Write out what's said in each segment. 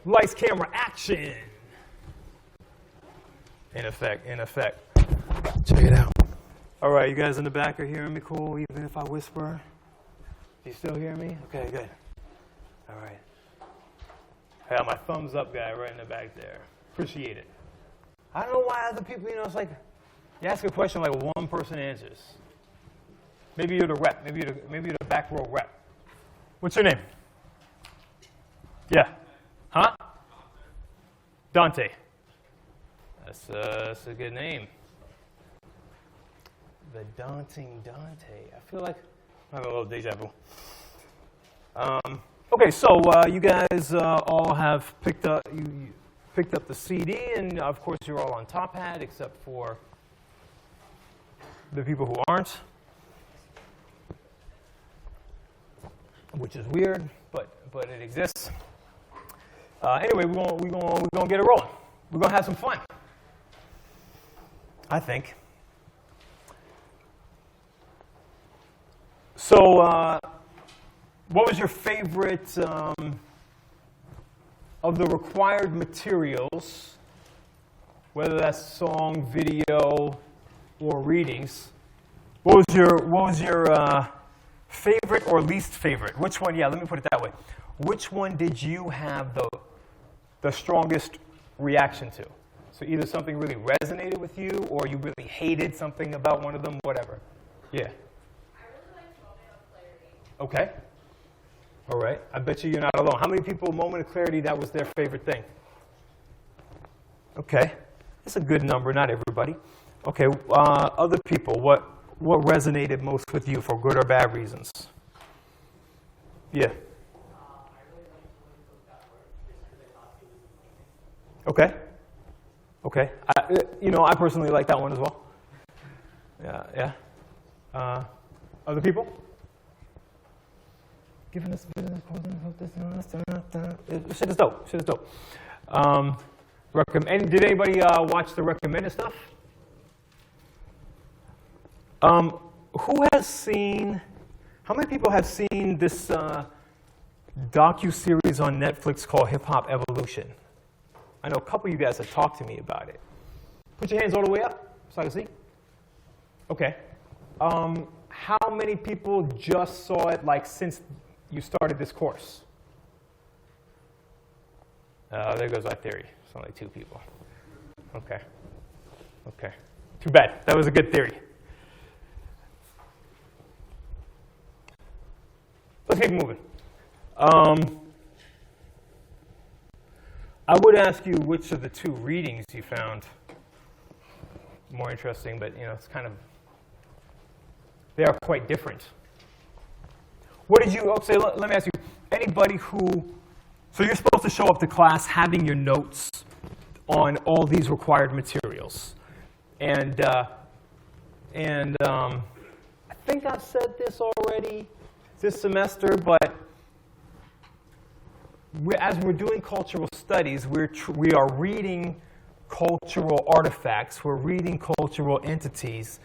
Lights, camera, action. In effect. Check it out. All right, you guys in the back are hearing me cool, even if I whisper? Do you still hear me? Okay, good. All right. I got my thumbs up guy right in the back there. Appreciate it. I don't know why other people, it's like, you ask a question like one person answers. Maybe you're the rep. Maybe you're the back row rep. What's your name? Yeah. Huh? Dante. That's a good name. The Daunting Dante. I feel like I'm having a little deja vu. Okay, so you guys all have picked up the CD, and of course you're all on Top Hat, except for the people who aren't, which is weird, but it exists. Anyway, we're gonna get it rolling. We're gonna have some fun, I think. So, what was your favorite of the required materials, whether that's song, video, or readings? What was your favorite or least favorite? Which one? Yeah, let me put it that way. Which one did you have the strongest reaction to? So either something really resonated with you, or you really hated something about one of them, whatever. Yeah. I really liked Moment of Clarity. Okay. All right. I bet you're not alone. How many people, Moment of Clarity, that was their favorite thing? Okay. That's a good number, not everybody. Okay. Other people, what resonated most with you for good or bad reasons? Yeah. Okay. Okay. I personally like that one as well. Yeah. Other people? Giving us shit is dope. Did anybody watch the recommended stuff? Who has seen? How many people have seen this docu-series on Netflix called HipHop Evolution? I know a couple of you guys have talked to me about it. Put your hands all the way up so I can see. Okay. How many people just saw it since you started this course? There goes my theory. It's only 2 people. Okay. Too bad. That was a good theory. Let's keep moving. I would ask you which of the 2 readings you found more interesting, but it's kind of, they are quite different. What did you, say, let me ask you, anybody who, so you're supposed to show up to class having your notes on all these required materials. And I think I've said this already this semester, but as we're doing cultural studies, we are reading cultural artifacts, we're reading cultural entities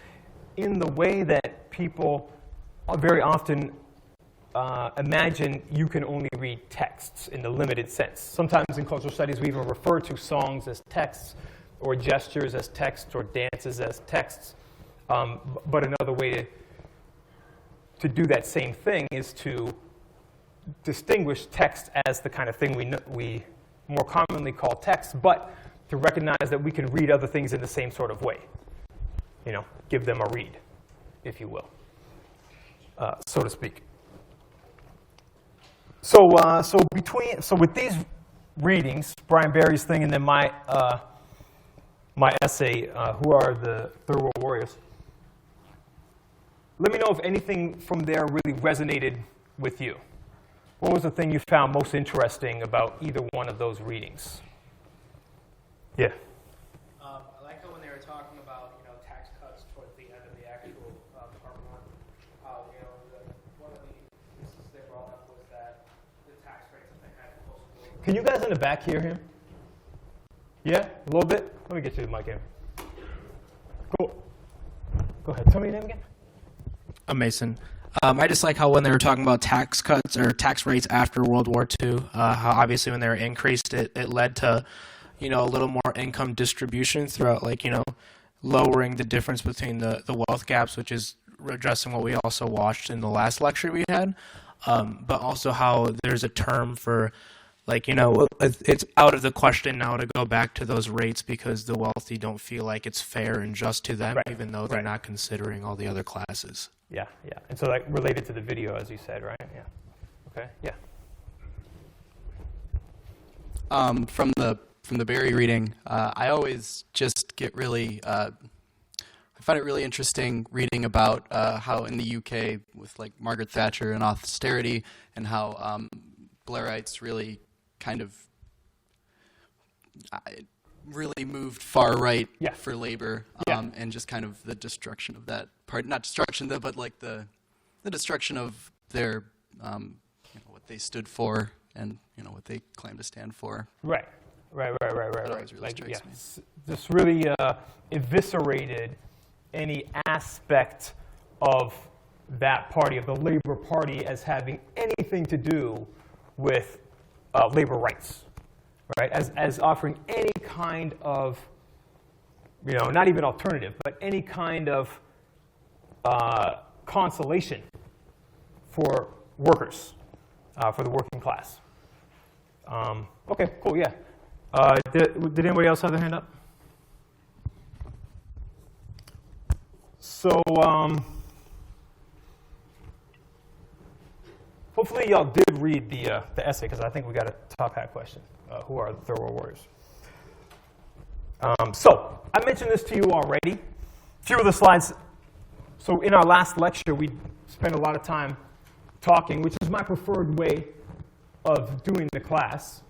in the way that people very often imagine you can only read texts in the limited sense. Sometimes in cultural studies we even refer to songs as texts, or gestures as texts, or dances as texts. But another way to do that same thing is to distinguish text as the kind of thing we more commonly call text, but to recognize that we can read other things in the same sort of way. Give them a read, if you will, so to speak. So with these readings, Brian Barry's thing, and then my essay, Who Are the Third World Warriors? Let me know if anything from there really resonated with you. What was the thing you found most interesting about either one of those readings? Yeah. I like how when they were talking about tax cuts towards the end of the actual part 1, how one of the pieces they brought up was that the tax rates that they had post-war. Can you guys in the back hear him? Yeah, a little bit. Let me get you the mic in. Cool. Go ahead. Tell me your name again. I'm Mason. I just like how when they were talking about tax cuts or tax rates after World War II, how obviously when they were increased, it led to, a little more income distribution throughout, lowering the difference between the wealth gaps, which is addressing what we also watched in the last lecture we had, but also how there's a term for, it's out of the question now to go back to those rates because the wealthy don't feel like it's fair and just to them, even though they're not considering all the other classes. Yeah. And so related to the video, as you said, right? Yeah. Okay, yeah. From the Barry reading, I always just get really, I find it really interesting reading about how in the UK with Margaret Thatcher and austerity and how Blairites really kind of really moved far right for labor and just kind of the destruction of that part, not destruction though, but the destruction of their what they stood for and what they claim to stand for. Right. That always really strikes me. This really eviscerated any aspect of that party, of the Labor Party, as having anything to do with labor rights, right? As offering any kind of, not even alternative, but any kind of consolation for workers, for the working class. Okay, cool, yeah. Did anybody else have their hand up? So, hopefully y'all did read the essay, because I think we got a top hat question. Who are the Third World Warriors? So, I mentioned this to you already. A few of the slides. So in our last lecture, we spent a lot of time talking, which is my preferred way of doing the class.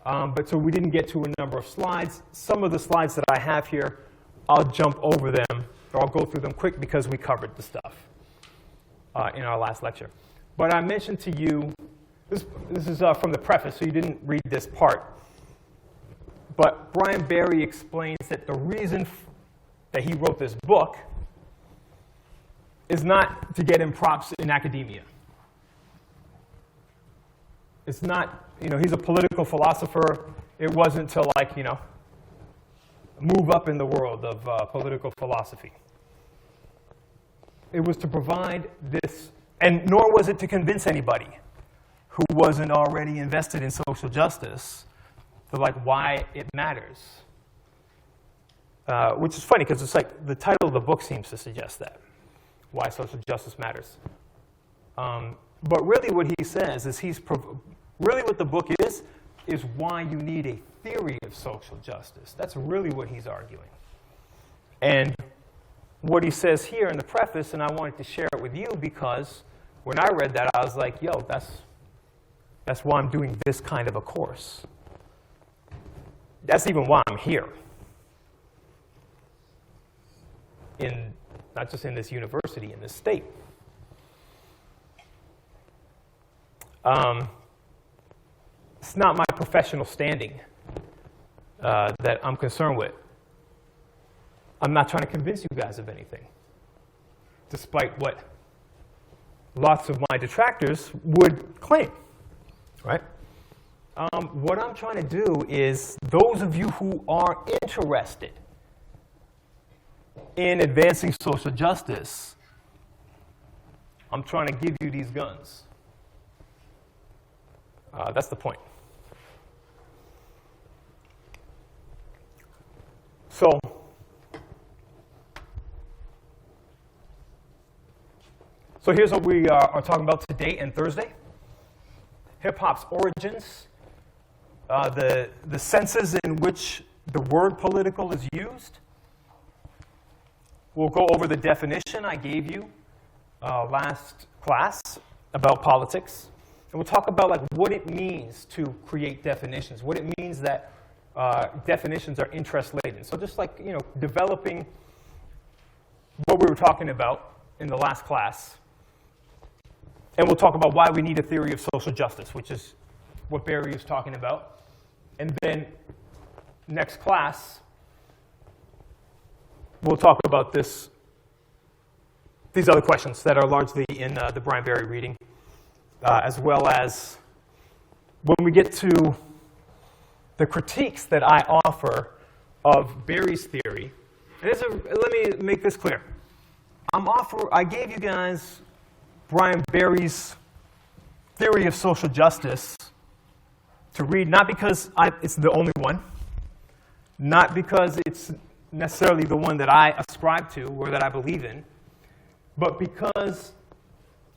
But so we didn't get to a number of slides. Some of the slides that I have here, I'll jump over them, or I'll go through them quick because we covered the stuff in our last lecture. But I mentioned to you, this is from the preface, so you didn't read this part. But Brian Barry explains that the reason that he wrote this book is not to get him props in academia. It's not, he's a political philosopher. It wasn't to move up in the world of political philosophy. It was to provide this, and nor was it to convince anybody who wasn't already invested in social justice to why it matters. Which is funny because it's the title of the book seems to suggest that, why social justice matters. But really what he says is really what the book is why you need a theory of social justice. That's really what he's arguing. And what he says here in the preface, and I wanted to share it with you because when I read that, I was like, yo, that's why I'm doing this kind of a course. That's even why I'm here. Not just in this university, in this state. It's not my professional standing that I'm concerned with. I'm not trying to convince you guys of anything, despite what lots of my detractors would claim, right? What I'm trying to do is those of you who are interested in advancing social justice, I'm trying to give you these guns. That's the point. So here's what we are talking about today and Thursday. Hip-hop's origins, the senses in which the word political is used. We'll go over the definition I gave you last class about politics. And we'll talk about what it means to create definitions, what it means that definitions are interest-laden. So just developing what we were talking about in the last class. And we'll talk about why we need a theory of social justice, which is what Barry is talking about. And then next class, we'll talk about this these other questions that are largely in the Brian Barry reading, as well as when we get to the critiques that I offer of Barry's theory. And let me make this clear. I gave you guys Brian Barry's theory of social justice to read, not because it's the only one, not because it's necessarily the one that I ascribe to or that I believe in, but because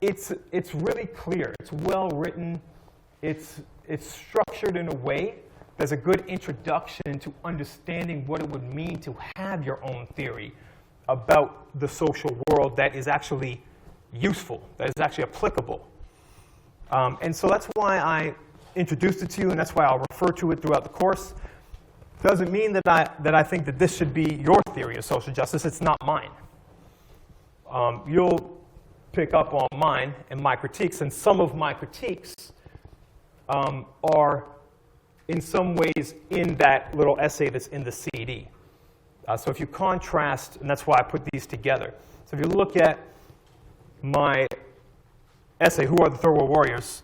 it's really clear. It's well written. It's structured in a way that's a good introduction to understanding what it would mean to have your own theory about the social world that is actually useful, that is actually applicable. And so that's why I introduced it to you, and that's why I'll refer to it throughout the course. Doesn't mean that I think that this should be your theory of social justice. It's not mine. You'll pick up on mine and my critiques, and some of my critiques are in some ways in that little essay that's in the CD. So if you contrast, and that's why I put these together. So if you look at my essay, Who Are the Third World Warriors,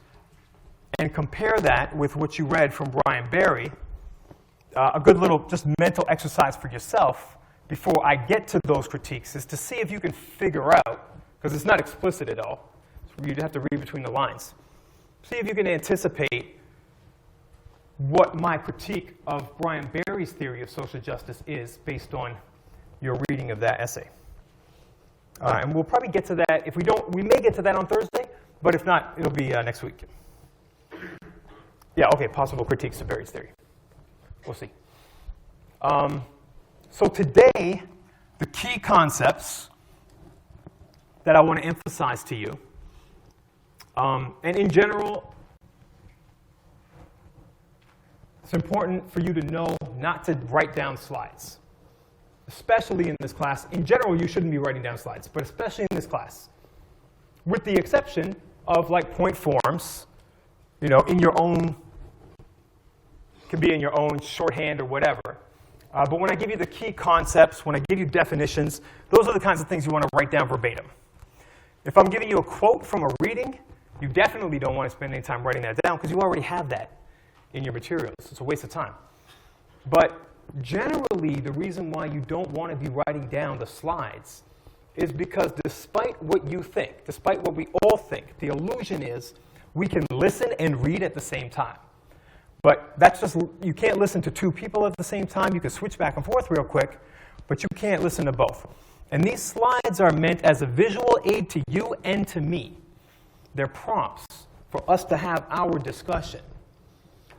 and compare that with what you read from Brian Barry, a good little just mental exercise for yourself before I get to those critiques is to see if you can figure out, because it's not explicit at all, so you'd have to read between the lines, see if you can anticipate what my critique of Brian Barry's theory of social justice is based on your reading of that essay. And we'll probably get to that. If we don't, we may get to that on Thursday, but if not, it'll be next week. Yeah, okay, possible critiques of Barry's theory. We'll see. So today, the key concepts that I want to emphasize to you, and in general, it's important for you to know not to write down slides, especially in this class. In general, you shouldn't be writing down slides, but especially in this class, with the exception of like point forms, in your own, could be in your own shorthand or whatever. But when I give you the key concepts, when I give you definitions, those are the kinds of things you want to write down verbatim. If I'm giving you a quote from a reading, you definitely don't want to spend any time writing that down because you already have that in your materials. It's a waste of time. But generally, the reason why you don't want to be writing down the slides is because despite what you think, despite what we all think, the illusion is we can listen and read at the same time. But that's just, you can't listen to two people at the same time. You can switch back and forth real quick, but you can't listen to both. And these slides are meant as a visual aid to you and to me. They're prompts for us to have our discussion.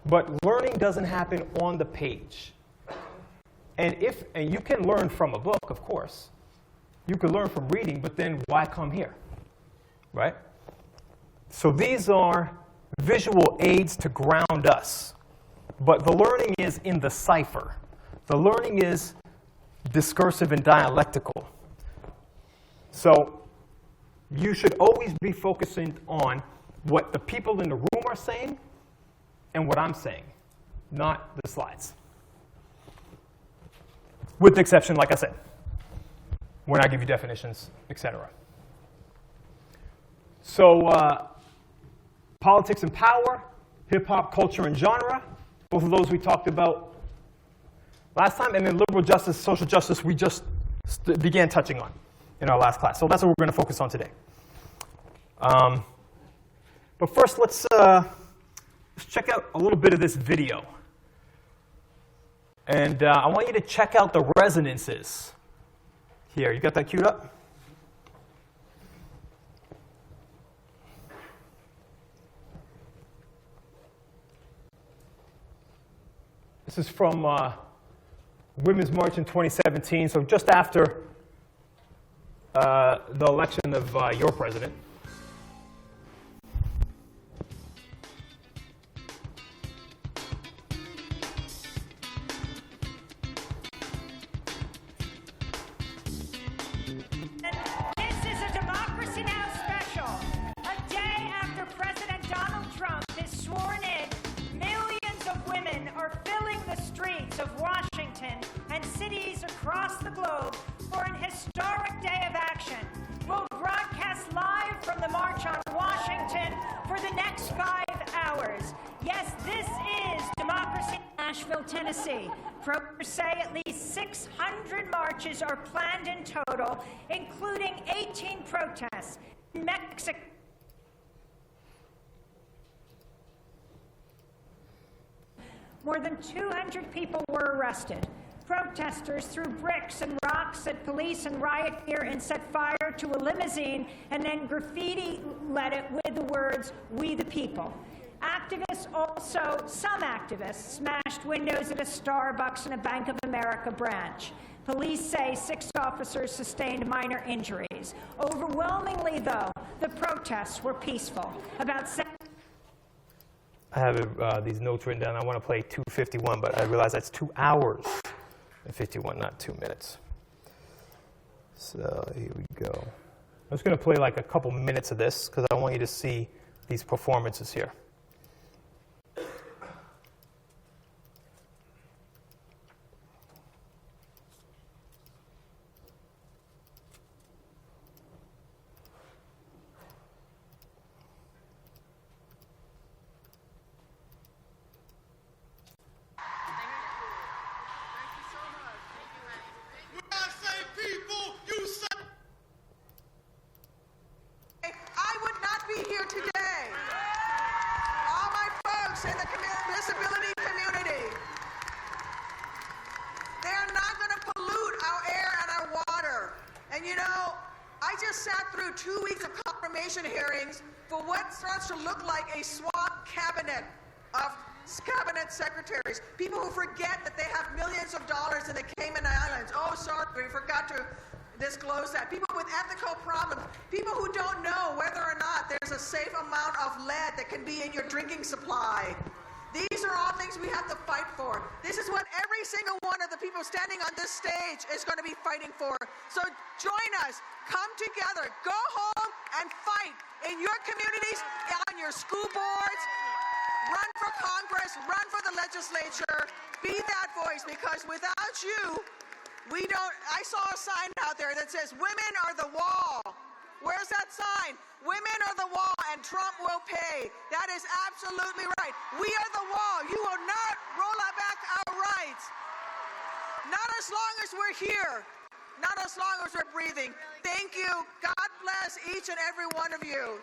But learning doesn't happen on the page. And you can learn from a book, of course. You can learn from reading, but then why come here, right? So these are visual aids to ground us. But the learning is in the cipher. The learning is discursive and dialectical. So you should always be focusing on what the people in the room are saying and what I'm saying, not the slides. With the exception, like I said, when I give you definitions, etc. So politics and power, hip-hop, culture, and genre. Both of those we talked about last time. And then liberal justice, social justice, we just began touching on in our last class. So that's what we're going to focus on today. But first, let's check out a little bit of this video. And I want you to check out the resonances here. You got that queued up? This is from Women's March in 2017, so just after the election of your president. Across the globe for an historic day of action. We'll the March on Washington for the next 5 hours. Yes, this is democracy in Nashville, Tennessee. Protesters say at least 600 marches are planned in total, including 18 protests in Mexico. More than 200 people were arrested. Protesters threw bricks and rocks at police and riot gear and set fire to a limousine and then graffiti-led it with the words, "We the people." Some activists smashed windows at a Starbucks and a Bank of America branch. Police say 6 officers sustained minor injuries. Overwhelmingly, though, the protests were peaceful. I have these notes written down. I want to play 2:51, but I realize that's 2 hours and 51, not 2 minutes. So here we go. I'm just going to play like a couple minutes of this because I want you to see these performances here. Hearings for what starts to look like a swamp cabinet of cabinet secretaries, people who forget that they have millions of dollars in the Cayman Islands. Oh, sorry, we forgot to disclose that. People with ethical problems, people who don't know whether or not there's a safe amount of lead that can be in your drinking supply. These are all things we have to fight for. This is what every single one of the people standing on this stage is going to be fighting for. So join us. Come together. Go home and fight in your communities, on your school boards. Run for Congress. Run for the legislature. Be that voice, because without you, we don't. I saw a sign out there that says, "Women are the wall." Where's that sign? Women are the wall and Trump will pay. That is absolutely right. We are the wall. You will not roll back our rights. Not as long as we're here. Not as long as we're breathing. Thank you. God bless each and every one of you.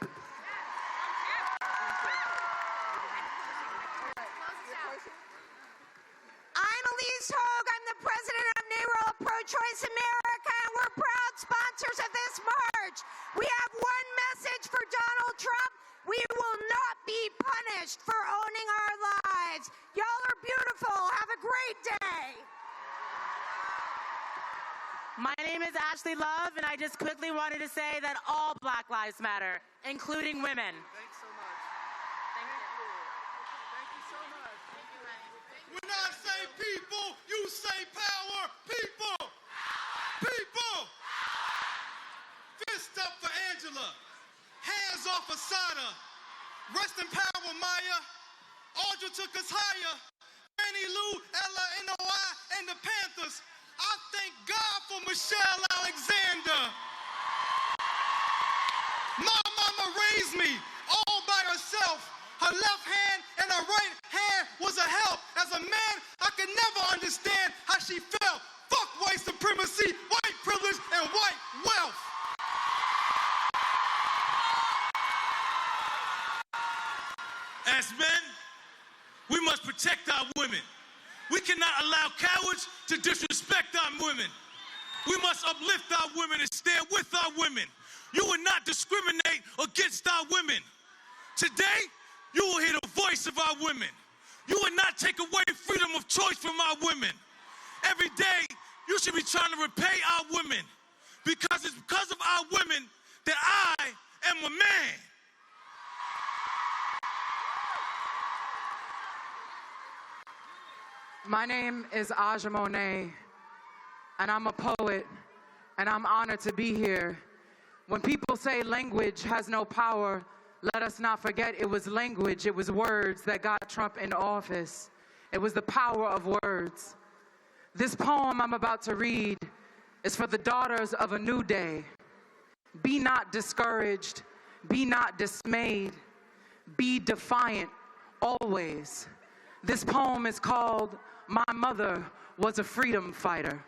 I'm Elise Hogue. I'm the president of NARAL Pro-Choice America, and we're proud sponsors of this march. We have one message for Donald Trump. We will not be punished for owning our lives. Y'all are beautiful. Have a great day. My name is Ashley Love, and I just quickly wanted to say that all Black lives matter, including women. Thanks so much. Thank you. Thank you so much. When I say people, you say power. People. People. Fist up for Angela. Hands off Asada. Rest in power, Maya. Audra took us higher. Fannie Lou, Ella, NOI, and the Panthers. I thank God for Michelle Alexander. My mama raised me all by herself. Her left hand and her right hand was a help. As a man, I could never understand how she felt. Fuck white supremacy, white privilege, and white wealth. As men, we must protect our women. We cannot allow cowards to disrespect our women. We must uplift our women and stand with our women. You will not discriminate against our women. Today, you will hear the voice of our women. You will not take away freedom of choice from our women. Every day, you should be trying to repay our women, because it's because of our women that I am a man. My name is Aja Monet, and I'm a poet, and I'm honored to be here. When people say language has no power, let us not forget it was language, it was words that got Trump in office. It was the power of words. This poem I'm about to read is for the daughters of a new day. Be not discouraged, Be not dismayed. Be defiant always. This poem is called My Mother Was a Freedom Fighter.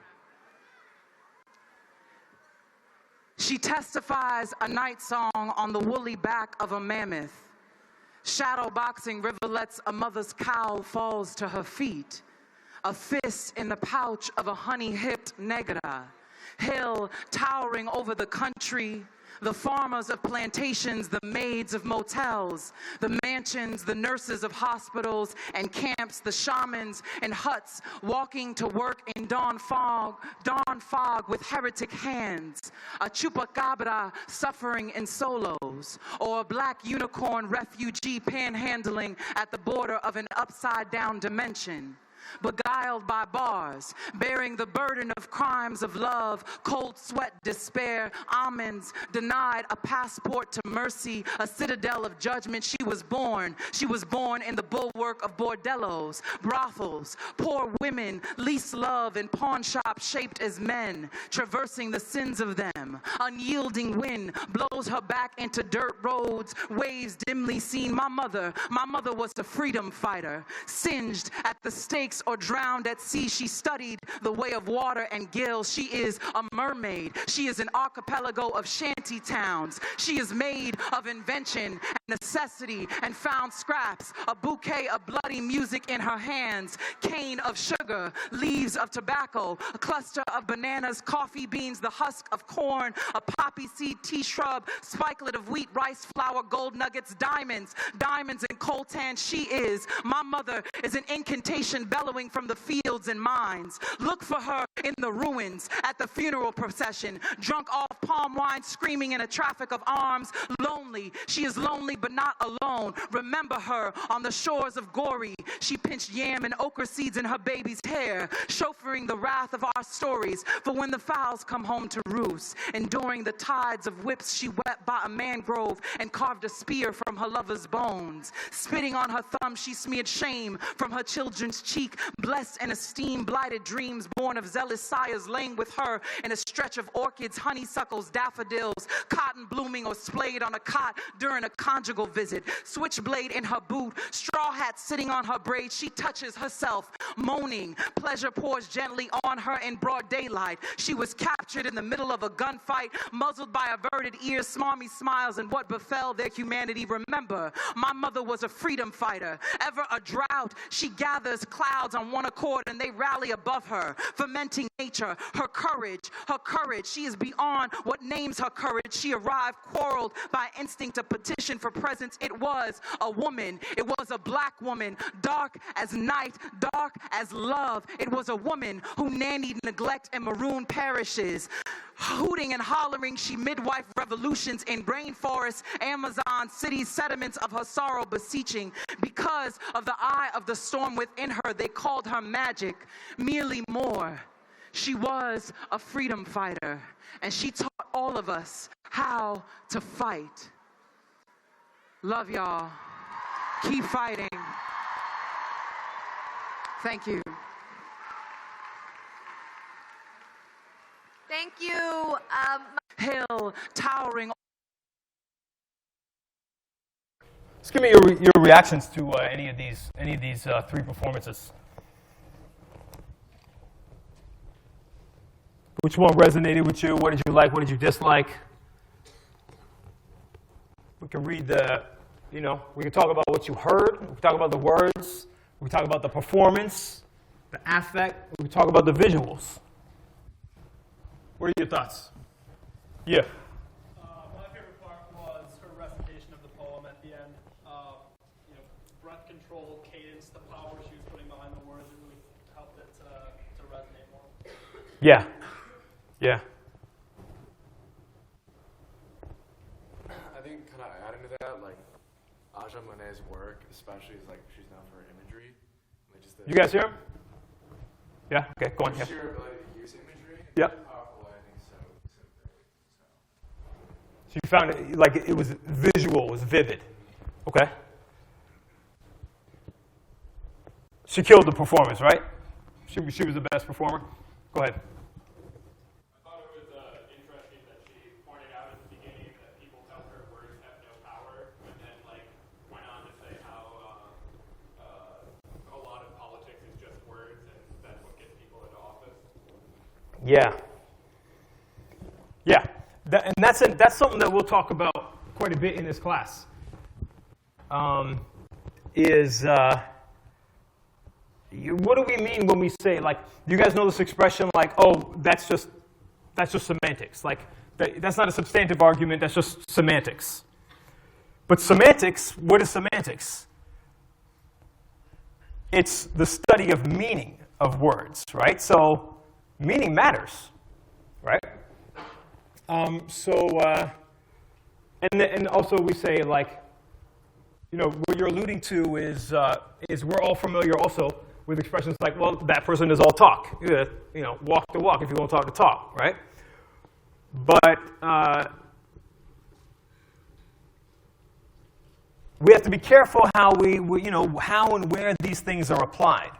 She testifies a night song on the woolly back of a mammoth. Shadowboxing rivulets, a mother's cowl falls to her feet. A fist in the pouch of a honey-hipped negra. Hill towering over the country. The farmers of plantations, the maids of motels, the mansions, the nurses of hospitals and camps, the shamans in huts, walking to work in dawn fog with heretic hands, a chupacabra suffering in solos, or a black unicorn refugee panhandling at the border of an upside-down dimension. Beguiled by bars, bearing the burden of crimes of love, cold sweat, despair, almonds, denied a passport to mercy, a citadel of judgment. She was born in the bulwark of bordellos, brothels, poor women, least love, and pawn shops shaped as men, traversing the sins of them. Unyielding wind blows her back into dirt roads, waves dimly seen. My mother was a freedom fighter, singed at the stakes or drowned at sea. She studied the way of water and gills. She is a mermaid. She is an archipelago of shanty towns. She is made of invention and necessity and found scraps, a bouquet of bloody music in her hands, cane of sugar, leaves of tobacco, a cluster of bananas, coffee beans, the husk of corn, a poppy seed tea shrub, spikelet of wheat, rice flour, gold nuggets, diamonds and coltan. My mother is an incantation bellowing from the fields and mines. Look for her in the ruins, at the funeral procession, drunk off palm wine, screaming in a traffic of arms, lonely. She is lonely but not alone. Remember her on the shores of Gory. She pinched yam and okra seeds in her baby's hair, chauffeuring the wrath of our stories for when the fowls come home to roost. Enduring the tides of whips, she wept by a mangrove and carved a spear from her lover's bones. Spitting on her thumb, she smeared shame from her children's cheek. Blessed and esteemed, blighted dreams born of zealous sires laying with her in a stretch of orchids, honeysuckles, daffodils, cotton blooming or splayed on a cot during a conjugal visit. Switchblade in her boot, straw hat sitting on her braid. She touches herself, moaning. Pleasure pours gently on her in broad daylight. She was captured in the middle of a gunfight, muzzled by averted ears, smarmy smiles, and what befell their humanity. Remember, my mother was a freedom fighter. Ever a drought, she gathers clouds on one accord and they rally above her. Fermenting nature, her courage. She is beyond what names her courage. She arrived quarreled by instinct to petition for presence. It was a woman. It was a black woman, dark as night, dark as love. It was a woman who nannied neglect and marooned parishes. Hooting and hollering, she midwife revolutions in rainforests, Amazon, cities, sediments of her sorrow beseeching. Because of the eye of the storm within her, they called her magic, merely more. She was a freedom fighter, and she taught all of us how to fight. Love y'all. Keep fighting. Thank you. Thank you. Hill towering. Just give me your reactions to any of these three performances. Which one resonated with you? What did you like? What did you dislike? We can read we can talk about what you heard. We can talk about the words. We can talk about the performance, the affect. We can talk about the visuals. What are your thoughts? Yeah. My favorite part was her recitation of the poem at the end. Breath control, cadence, the power she was putting behind the words, it really helped it to resonate more. Yeah. Yeah. I think kind of adding to that, like Aja Monet's work, especially, is like she's known for her imagery. Like just you guys hear him? Yeah. Okay. Go on. Yeah. Sheer ability to use imagery. Yep. Powerful, I think so great. So you found it like it was visual, it was vivid. Okay. She killed the performance, right? She was the best performer. Go ahead. I thought it was interesting that she pointed out at the beginning that people tell her words have no Yeah. Yeah. And that's something that we'll talk about quite a bit in this class. What do we mean when we say, like, you guys know this expression, like, oh, that's just semantics. Like, that's not a substantive argument, that's just semantics. But semantics, what is semantics? It's the study of meaning of words, right? So meaning matters, right? And also we say, like, you know, what you're alluding to is we're all familiar also with expressions like, well, that person is all talk. You know, walk the walk if you won't talk the talk, right? But we have to be careful how how and where these things are applied,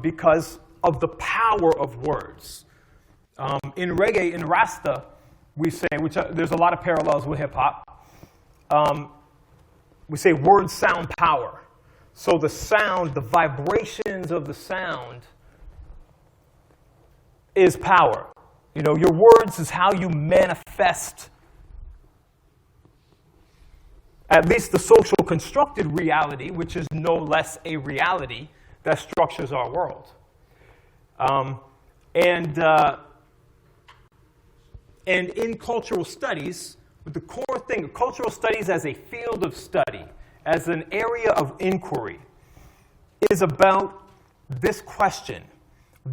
because of the power of words. In reggae, in Rasta, we say, there's a lot of parallels with hip hop. We say words sound power. So the sound, the vibrations of the sound is power. You know, your words is how you manifest at least the social constructed reality, which is no less a reality that structures our world. And in cultural studies, the core thing, cultural studies as a field of study, as an area of inquiry, is about this question: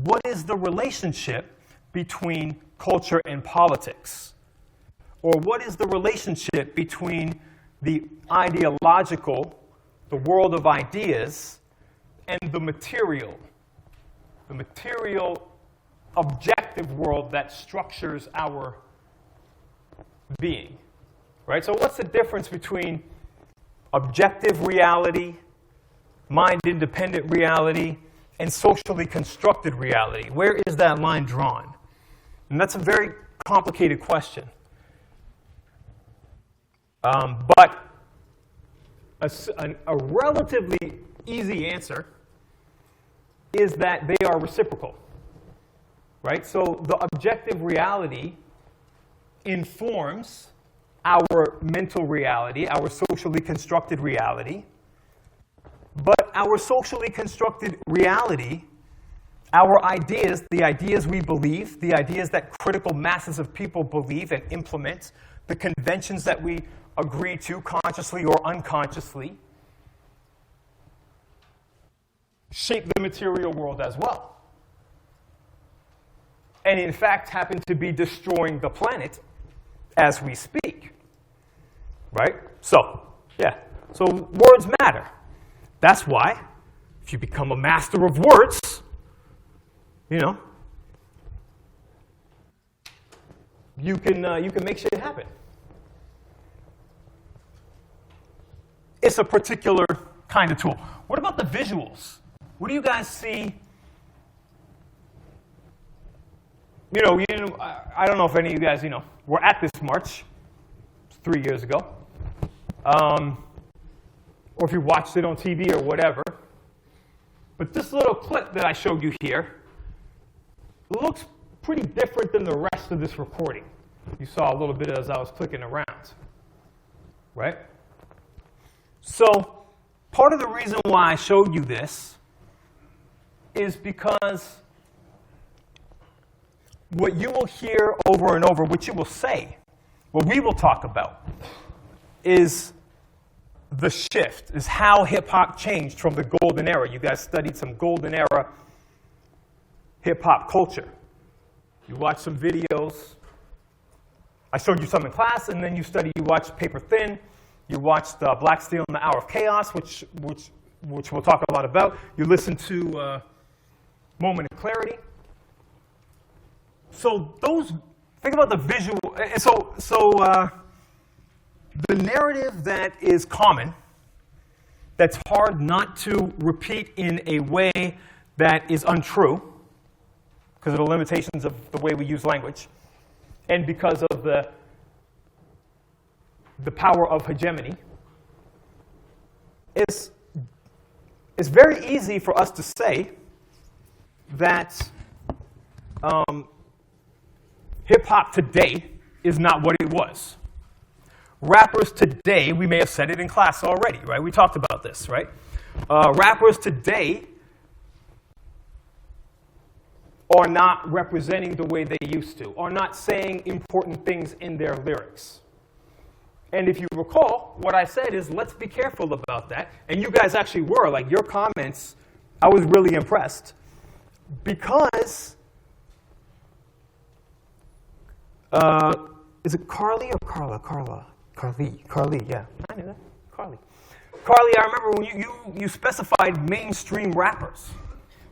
what is the relationship between culture and politics? Or what is the relationship between the ideological, the world of ideas, and the material objective world that structures our being, right? So what's the difference between objective reality, mind-independent reality, and socially constructed reality? Where is that line drawn? And that's a very complicated question. But a relatively easy answer is that they are reciprocal, right? So the objective reality informs our mental reality, our socially constructed reality. But our socially constructed reality, our ideas, the ideas we believe, the ideas that critical masses of people believe and implement, the conventions that we agree to consciously or unconsciously, shape the material world as well. And in fact, happen to be destroying the planet as we speak. Right? So, yeah. So words matter. That's why, if you become a master of words, you know, you can make shit happen. It's a particular kind of tool. What about the visuals? What do you guys see? You know, I don't know if any of you guys, were at this march 3 years ago. Or if you watched it on TV or whatever. But this little clip that I showed you here looks pretty different than the rest of this recording. You saw a little bit as I was clicking around, right? So part of the reason why I showed you this is because what you will hear over and over, what you will say, what we will talk about, is the shift, is how hip-hop changed from the golden era. You guys studied some golden era hip-hop culture. You watched some videos. I showed you some in class, and then you watched Paper Thin. You watched Black Steel and the Hour of Chaos, which we'll talk a lot about. You listened to Moment of Clarity. So think about the visual. The narrative that is common, that's hard not to repeat in a way that is untrue, because of the limitations of the way we use language, and because of the power of hegemony, it's very easy for us to say that hip-hop today is not what it was. Rappers today, we may have said it in class already, right? We talked about this, right? Rappers today are not representing the way they used to, are not saying important things in their lyrics. And if you recall, what I said is, let's be careful about that. And you guys actually were, like your comments, I was really impressed. Because, is it Carly or Carla? Carly, yeah. I knew that. Carly, I remember when you specified mainstream rappers.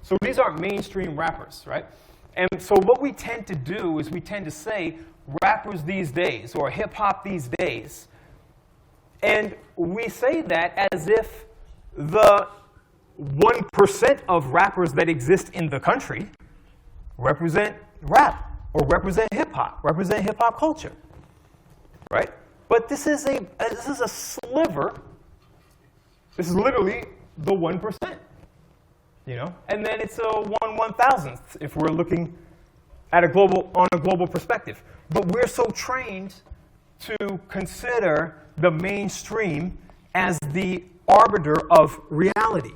So these aren't mainstream rappers, right? And so what we tend to do is we tend to say rappers these days or hip-hop these days. And we say that as if the 1% of rappers that exist in the country represent rap or represent hip-hop culture, right? But this is a sliver. This is literally the 1%. You know, and then it's a 1/1000th if we're looking at on a global perspective. But we're so trained to consider the mainstream as the arbiter of reality,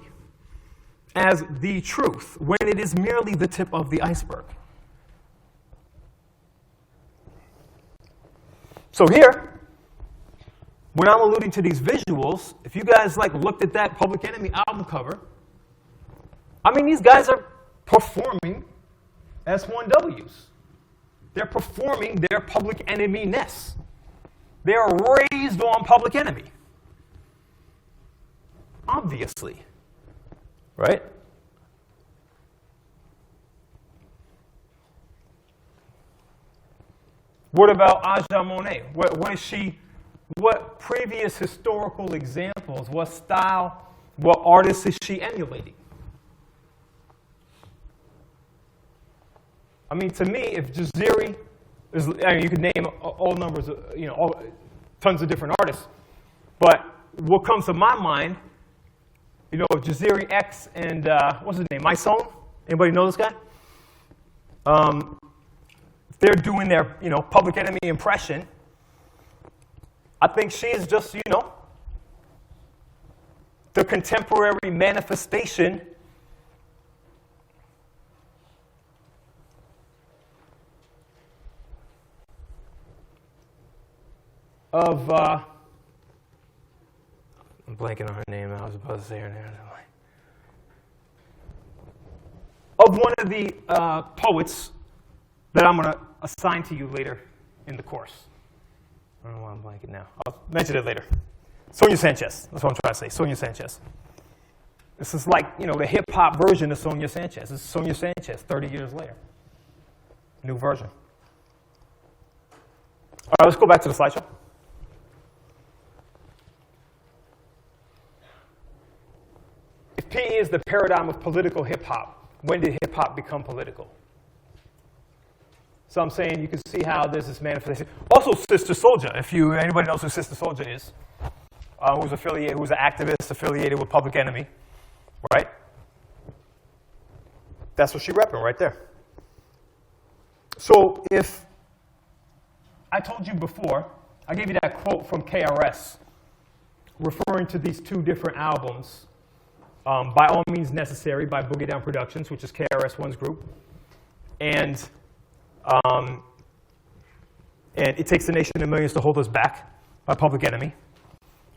as the truth, when it is merely the tip of the iceberg. So here, when I'm alluding to these visuals, if you guys looked at that Public Enemy album cover, I mean, these guys are performing S1Ws. They're performing their Public Enemy-ness. They are raised on Public Enemy. Obviously. Right? What about Aja Monet? What previous historical examples, what style, what artist is she emulating? I mean, to me, if Jaziri is, you could name all numbers, tons of different artists. But what comes to my mind, Jaziri X and, what's his name, My Song? Anybody know this guy? They're doing their, Public Enemy impression. I think she is just, the contemporary manifestation of, I'm blanking on her name. I was about to say her name. Of one of the poets that I'm going to assign to you later in the course. I don't know why I'm blanking now. I'll mention it later. Sonia Sanchez. That's what I'm trying to say. Sonia Sanchez. This is like, the hip-hop version of Sonia Sanchez. This is Sonia Sanchez 30 years later. New version. All right, let's go back to the slideshow. If PE is the paradigm of political hip-hop, when did hip-hop become political? So I'm saying you can see how there's this manifestation. Also, Sister Souljah, if anybody knows who Sister Souljah is, who's an activist affiliated with Public Enemy, right? That's what she's repping right there. So if I told you before, I gave you that quote from KRS, referring to these two different albums, By All Means Necessary by Boogie Down Productions, which is KRS-One's group, and It Takes a Nation of Millions to Hold Us Back by Public Enemy.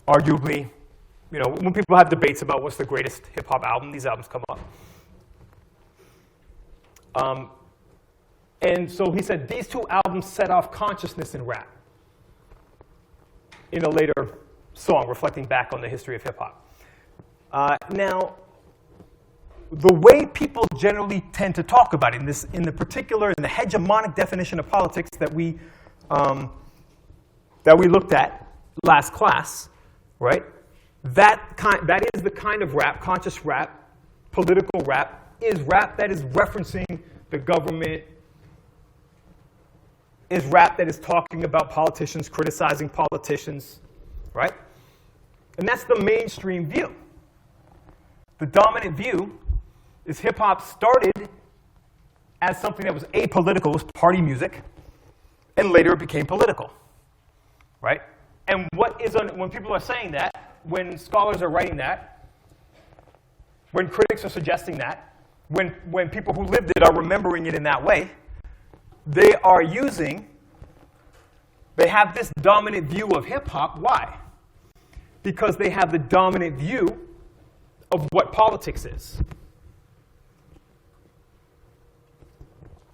Arguably, when people have debates about what's the greatest hip-hop album, these albums come up. And so he said, these two albums set off consciousness in rap in a later song, reflecting back on the history of hip-hop. Now, the way people generally tend to talk about it, in the hegemonic definition of politics that we looked at last class, right? That is the kind of rap, conscious rap, political rap, is rap that is referencing the government, is rap that is talking about politicians, criticizing politicians, right? And that's the mainstream view. The dominant view is hip-hop started as something that was apolitical, was party music, and later it became political, right? And when people are saying that, when scholars are writing that, when critics are suggesting that, when people who lived it are remembering it in that way, they have this dominant view of hip-hop. Why? Because they have the dominant view of what politics is.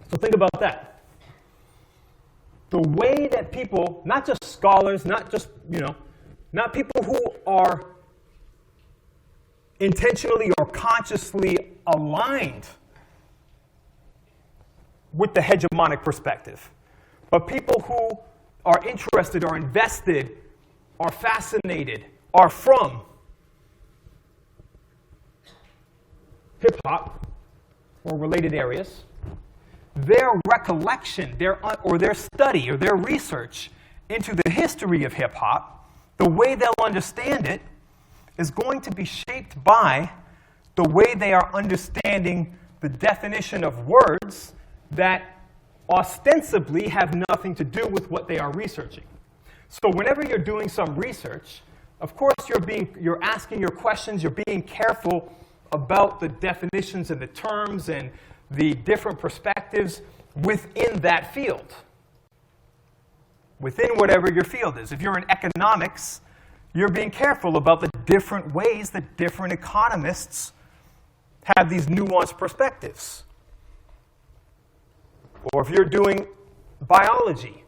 So think about that. The way that people, not just scholars, not just, not people who are intentionally or consciously aligned with the hegemonic perspective, but people who are interested, are invested, are fascinated, are from hip-hop or related areas, their recollection, their study or their research into the history of hip-hop, the way they'll understand it is going to be shaped by the way they are understanding the definition of words that ostensibly have nothing to do with what they are researching. So whenever you're doing some research, of course you're asking your questions, you're being careful about the definitions and the terms and the different perspectives within that field, within whatever your field is. If you're in economics, you're being careful about the different ways that different economists have these nuanced perspectives. Or if you're doing biology,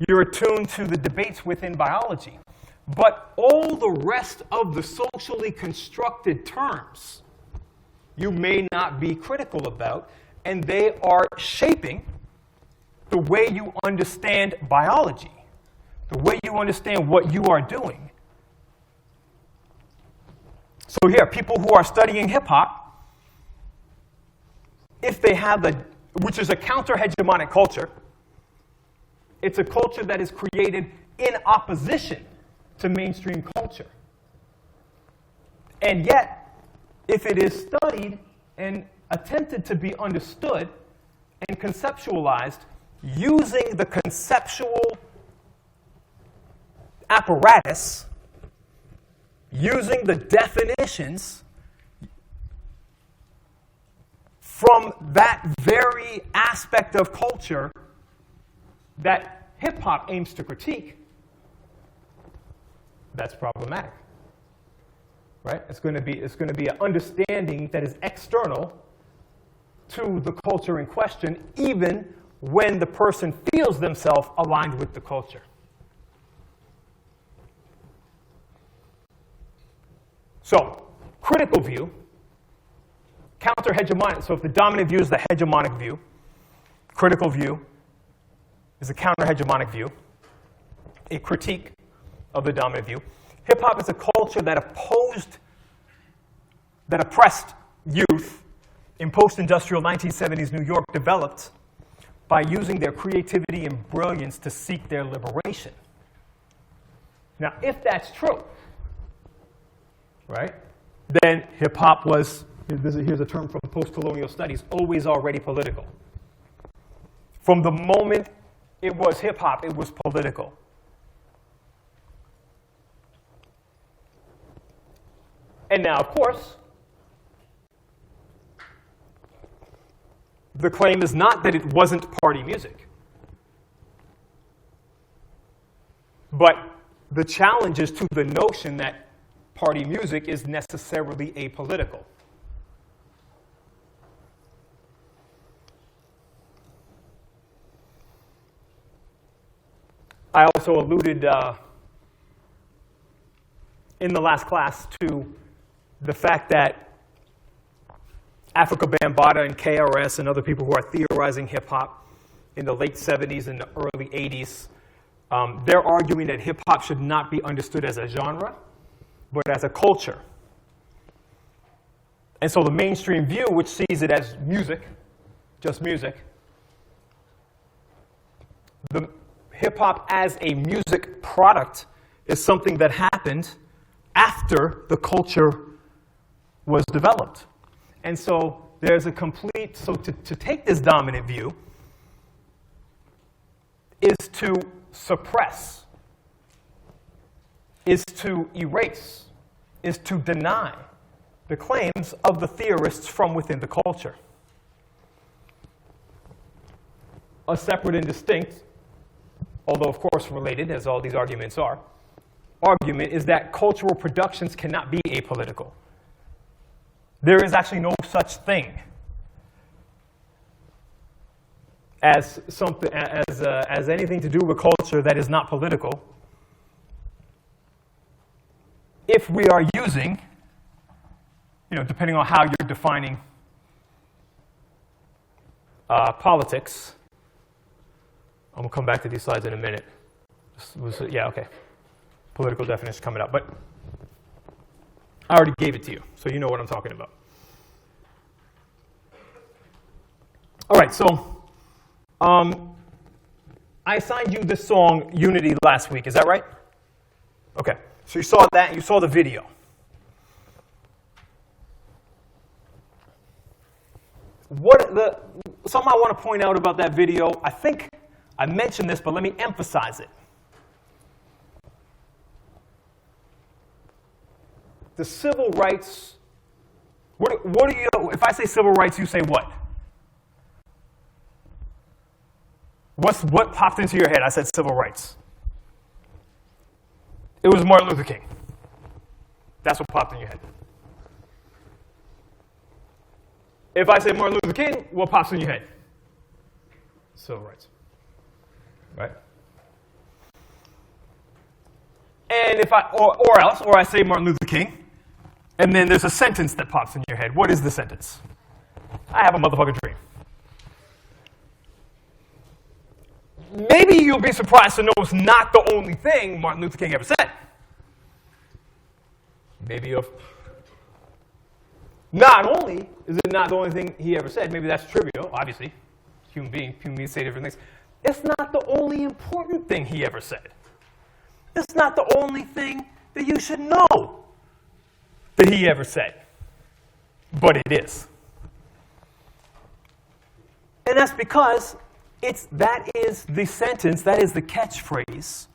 you're attuned to the debates within biology. But all the rest of the socially constructed terms you may not be critical about, and they are shaping the way you understand biology, the way you understand what you are doing. So here, people who are studying hip-hop, if they have which is a counter-hegemonic culture, it's a culture that is created in opposition to mainstream culture. And yet, if it is studied and attempted to be understood and conceptualized using the conceptual apparatus, using the definitions from that very aspect of culture that hip-hop aims to critique, that's problematic. Right? It's going to be an understanding that is external to the culture in question, even when the person feels themselves aligned with the culture. So, critical view, counter-hegemonic. So if the dominant view is the hegemonic view, critical view is a counter-hegemonic view, a critique of the dominant view. Hip-hop is a culture that oppressed youth in post-industrial 1970s New York developed by using their creativity and brilliance to seek their liberation. Now, if that's true, right, then hip-hop was, here's a term from post-colonial studies, always already political. From the moment it was hip-hop, it was political. And now, of course, the claim is not that it wasn't party music. But the challenge is to the notion that party music is necessarily apolitical. I also alluded in the last class to the fact that Africa Bambaataa and KRS and other people who are theorizing hip-hop in the late 70s and the early 80s, they're arguing that hip-hop should not be understood as a genre, but as a culture. And so the mainstream view, which sees it as music, just music, the hip-hop as a music product is something that happened after the culture was developed. And so there's a complete, so to take this dominant view is to suppress, is to erase, is to deny the claims of the theorists from within the culture. A separate and distinct, although of course related, as all these arguments are, argument is that cultural productions cannot be apolitical. There is actually no such thing as something as anything to do with culture that is not political, if we are using, depending on how you're defining politics. I'm going to come back to these slides in a minute. Yeah, okay. Political definition coming up. But I already gave it to you, so you know what I'm talking about. All right, so I assigned you this song, Unity, last week. Is that right? Okay. So you saw that, you saw the video. Something I want to point out about that video, I think I mentioned this, but let me emphasize it. The civil rights, what do you, if I say civil rights, you say what? What popped into your head? I said civil rights. It was Martin Luther King. That's what popped in your head. If I say Martin Luther King, what pops in your head? Civil rights. Right? And if or I say Martin Luther King, and then there's a sentence that pops in your head. What is the sentence? I have a motherfucking dream. Maybe you'll be surprised to know it's not the only thing Martin Luther King ever said. Maybe not only is it not the only thing he ever said, maybe that's trivial, obviously. Human beings say different things. It's not the only important thing he ever said. It's not the only thing that you should know that he ever said. But it is. And that's because that is the sentence, that is the catchphrase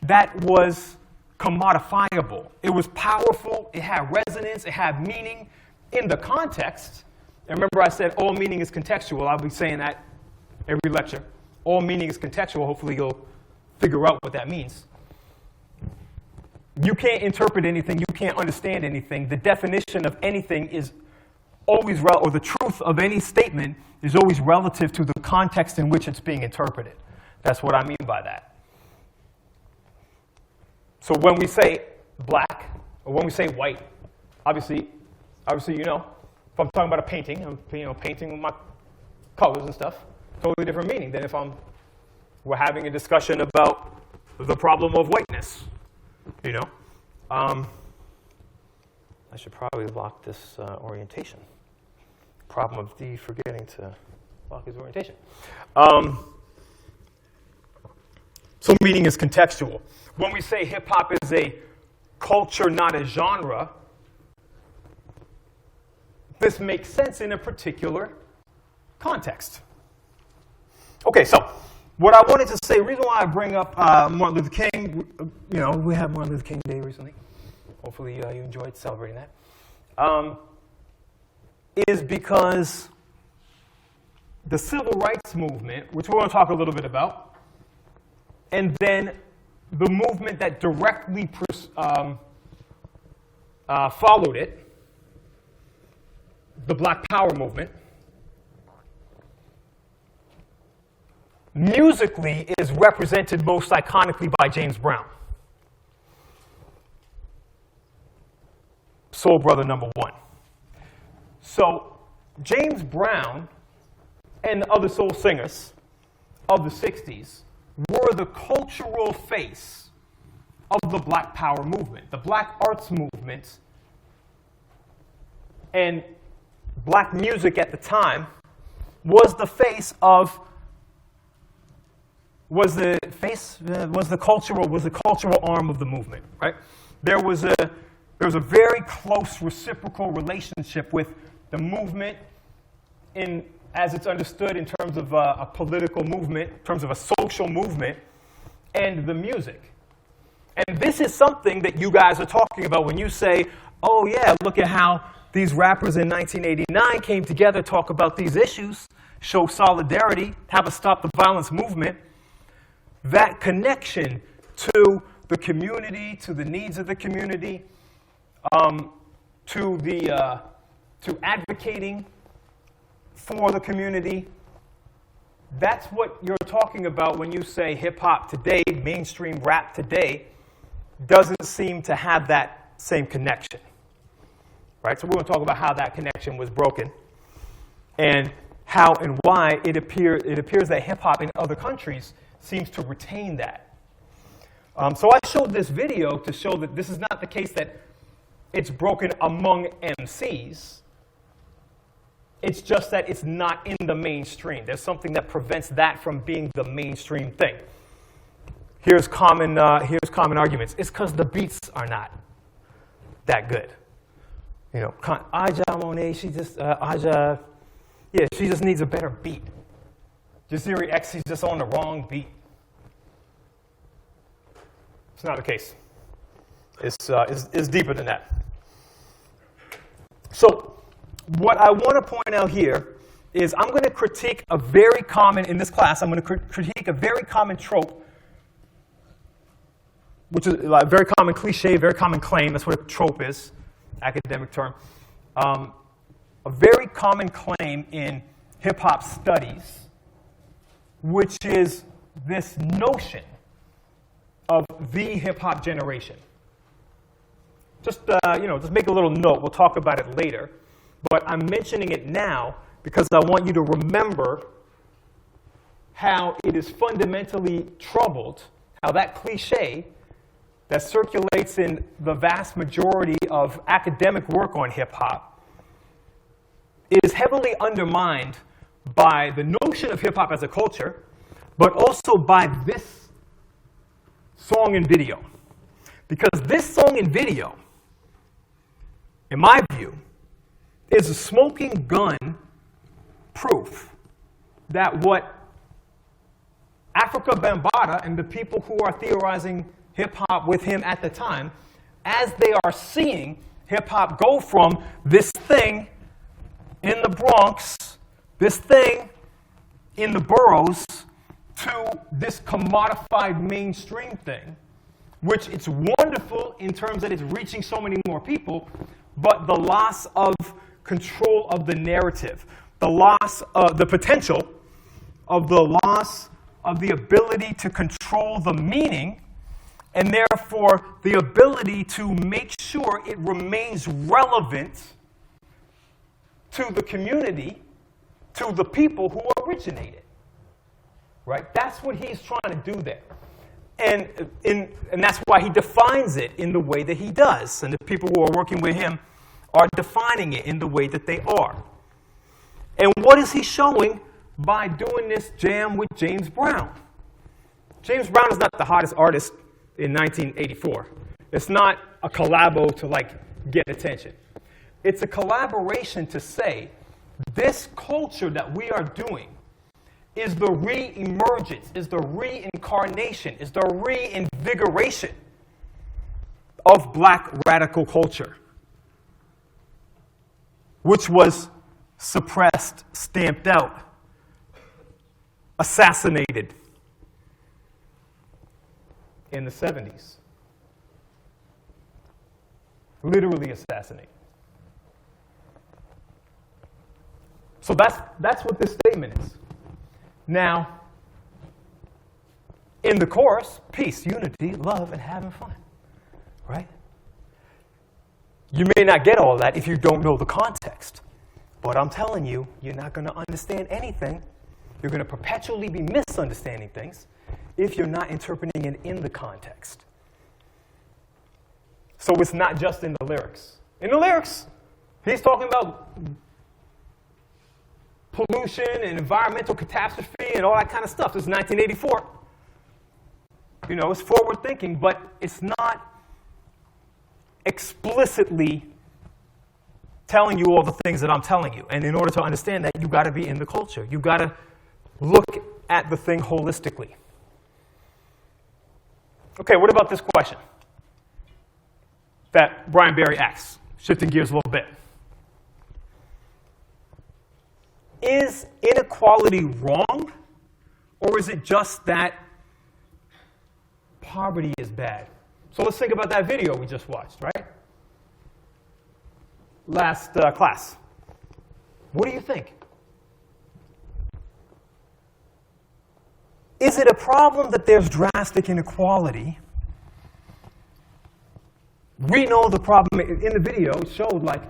that was commodifiable. It was powerful, it had resonance, it had meaning in the context. And remember I said all meaning is contextual. I'll be saying that every lecture. All meaning is contextual. Hopefully you'll figure out what that means. You can't interpret anything, you can't understand anything. The definition of anything is always, or the truth of any statement is always relative to the context in which it's being interpreted. That's what I mean by that. So when we say black, or when we say white, obviously, you know, if I'm talking about a painting, I'm painting with my colors and stuff, totally different meaning than if we're having a discussion about the problem of whiteness, you know. I should probably lock this orientation. Problem of D forgetting to lock his orientation. So meaning is contextual. When we say hip-hop is a culture, not a genre, this makes sense in a particular context. Okay, so what I wanted to say, the reason why I bring up Martin Luther King, you know, we had Martin Luther King Day recently. Hopefully you enjoyed celebrating that. Is because the civil rights movement, which we're going to talk a little bit about, and then the movement that directly followed it, the Black Power movement, musically is represented most iconically by James Brown. Soul Brother #1. So James Brown and the other soul singers of the 60s were the cultural face of the Black Power movement. The Black arts movement and black music at the time was the face of was the cultural arm of the movement, right? There was a very close reciprocal relationship with the movement as it's understood in terms of a political movement, in terms of a social movement, and the music. And this is something that you guys are talking about when you say, oh yeah, look at how these rappers in 1989 came together, talk about these issues, show solidarity, have a Stop the Violence movement. That connection to the community, to the needs of the community, to advocating for the community, that's what you're talking about when you say hip-hop today, mainstream rap today, doesn't seem to have that same connection. Right? So we're going to talk about how that connection was broken and how and why it appears that hip-hop in other countries seems to retain that. So I showed this video to show that this is not the case that it's broken among MCs. It's just that it's not in the mainstream. There's something that prevents that from being the mainstream thing. Here's common arguments. It's because the beats are not that good. You know, Aja Monet, she just needs a better beat. Jaziri X, he's just on the wrong beat. It's not the case. It's deeper than that. So what I want to point out here is I'm going to critique a very common, in this class, I'm going to critique a very common trope, which is a very common cliche, very common claim. That's what a trope is, academic term. A very common claim in hip-hop studies, which is this notion of the hip-hop generation. Just make a little note. We'll talk about it later. But I'm mentioning it now because I want you to remember how it is fundamentally troubled, how that cliche that circulates in the vast majority of academic work on hip-hop is heavily undermined by the notion of hip-hop as a culture, but also by this song and video. Because this song and video, in my view, is a smoking gun proof that what Africa Bambaataa and the people who are theorizing hip-hop with him at the time, as they are seeing hip-hop go from this thing in the Bronx, this thing in the boroughs, to this commodified mainstream thing, which it's wonderful in terms that it's reaching so many more people, but the loss of control of the narrative, the loss of the potential of the loss of the ability to control the meaning, and therefore the ability to make sure it remains relevant to the community, to the people who originated. Right? That's what he's trying to do there. And that's why he defines it in the way that he does. And the people who are working with him are defining it in the way that they are. And what is he showing by doing this jam with James Brown? James Brown is not the hottest artist in 1984. It's not a collabo to, get attention. It's a collaboration to say, this culture that we are doing is the re-emergence, is the reincarnation, is the reinvigoration of black radical culture, which was suppressed, stamped out, assassinated in the 70s. Literally assassinated. So that's what this statement is. Now, in the chorus, peace, unity, love, and having fun, right? You may not get all that if you don't know the context, but I'm telling you, you're not going to understand anything. You're going to perpetually be misunderstanding things if you're not interpreting it in the context. So it's not just in the lyrics. In the lyrics, he's talking about pollution and environmental catastrophe and all that kind of stuff. This is 1984. You know, it's forward thinking, but it's not explicitly telling you all the things that I'm telling you. And in order to understand that, you've got to be in the culture. You've got to look at the thing holistically. Okay, what about this question that Brian Barry asks, shifting gears a little bit? Is inequality wrong, or is it just that poverty is bad? So let's think about that video we just watched, right? Last class. What do you think? Is it a problem that there's drastic inequality? We know the problem in the video. It showed like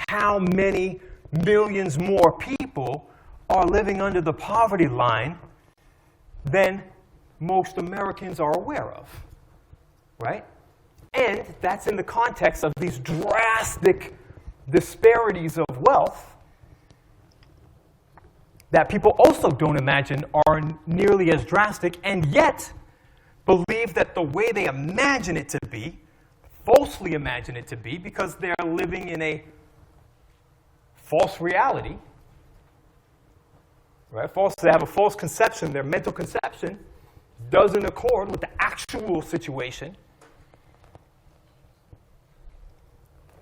how many millions more people are living under the poverty line than most Americans are aware of, right? And that's in the context of these drastic disparities of wealth that people also don't imagine are nearly as drastic, and yet believe that the way they imagine it to be, falsely imagine it to be, because they're living in a false reality, right? They have a false conception. Their mental conception doesn't accord with the actual situation.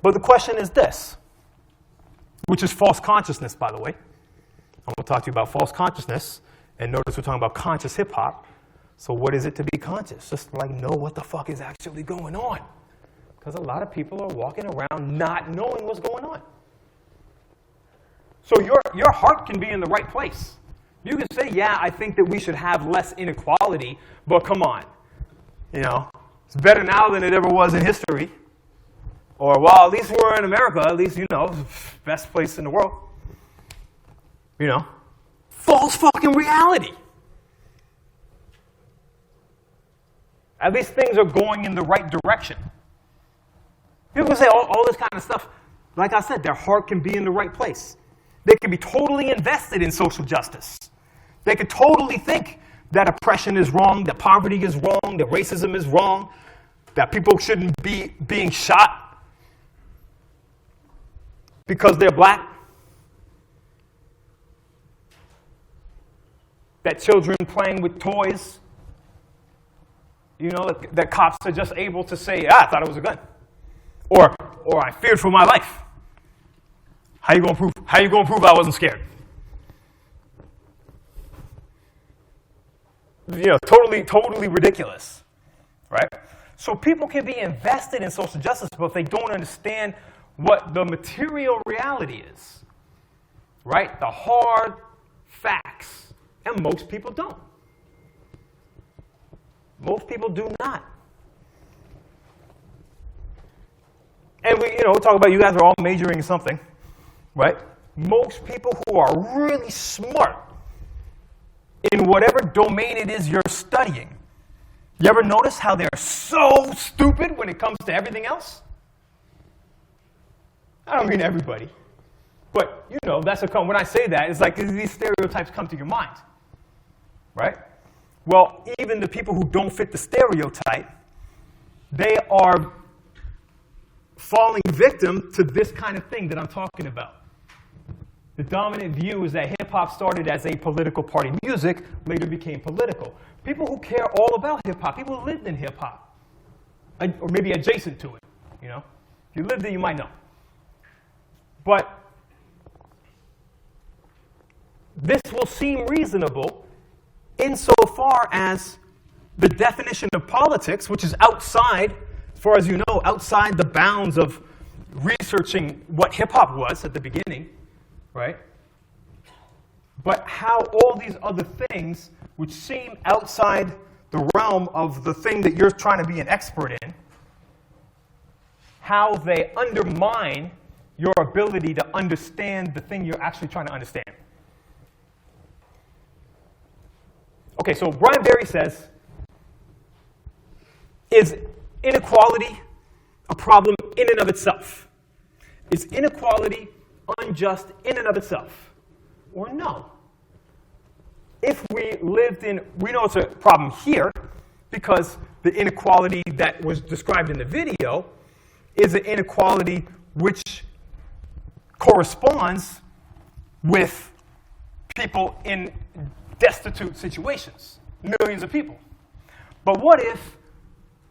But the question is this, which is false consciousness, by the way. I'm going to talk to you about false consciousness, and notice we're talking about conscious hip-hop. So what is it to be conscious? Just like know what the fuck is actually going on. Because a lot of people are walking around not knowing what's going on. So your heart can be in the right place. You can say, yeah, I think that we should have less inequality, but come on. You know, it's better now than it ever was in history. Or, well, at least we're in America, at least, you know, best place in the world. You know, false fucking reality. At least things are going in the right direction. People say all this kind of stuff. Like I said, their heart can be in the right place. They can be totally invested in social justice. They could totally think that oppression is wrong, that poverty is wrong, that racism is wrong, that people shouldn't be being shot because they're black, that children playing with toys, you know, that cops are just able to say, I thought it was a gun. Or I feared for my life. How you gonna prove I wasn't scared? You know, totally ridiculous, right? So people can be invested in social justice, but if they don't understand what the material reality is, right? The hard facts, and most people don't. Most people do not. And we talk about you guys are all majoring in something, right? Most people who are really smart in whatever domain it is you're studying, you ever notice how they're so stupid when it comes to everything else? I don't mean everybody, but when I say that, it's like these stereotypes come to your mind, right? Well, even the people who don't fit the stereotype, they are falling victim to this kind of thing that I'm talking about. The dominant view is that hip-hop started as a political party music, later became political. People who care all about hip-hop, people who lived in hip-hop, or maybe adjacent to it, If you lived there, you might know. But this will seem reasonable insofar as the definition of politics, which is outside, as far as you know, outside the bounds of researching what hip-hop was at the beginning, right? But how all these other things, which seem outside the realm of the thing that you're trying to be an expert in, how they undermine your ability to understand the thing you're actually trying to understand. Okay, so Brian Barry says, is inequality a problem in and of itself? Is inequality unjust in and of itself? Or no? If we know it's a problem here because the inequality that was described in the video is an inequality which corresponds with people in destitute situations, millions of people. But what if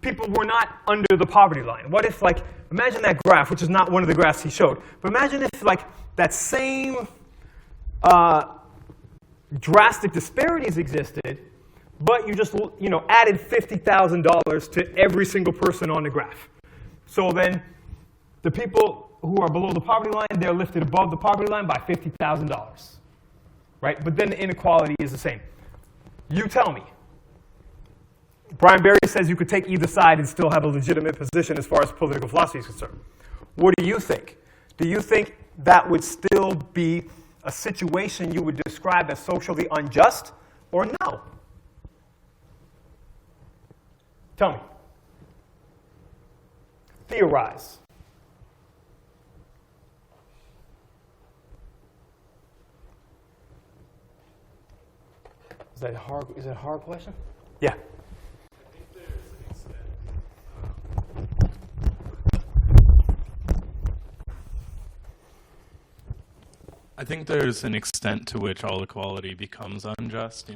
people were not under the poverty line? What if, like, imagine that graph, which is not one of the graphs he showed, but imagine if, like, that same drastic disparities existed, but you just, added $50,000 to every single person on the graph. So then the people who are below the poverty line, they're lifted above the poverty line by $50,000, right? But then the inequality is the same. You tell me. Brian Barry says you could take either side and still have a legitimate position as far as political philosophy is concerned. What do you think? Do you think that would still be a situation you would describe as socially unjust, or no? Tell me. Theorize. Is that a hard question? Yeah. I think there's an extent to which all equality becomes unjust,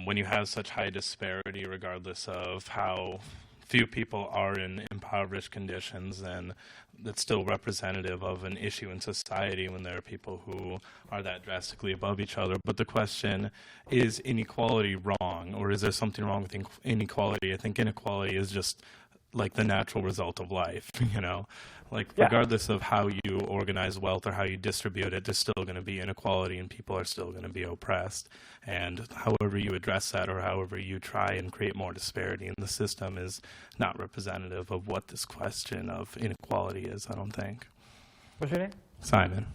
when you have such high disparity regardless of how few people are in impoverished conditions, then that's still representative of an issue in society when there are people who are that drastically above each other. But the question, is inequality wrong, or is there something wrong with inequality? I think inequality is just like the natural result of life, regardless of how you organize wealth or how you distribute it, there's still going to be inequality and people are still going to be oppressed. And however you address that or however you try and create more disparity in the system is not representative of what this question of inequality is, I don't think. What's your name? Simon.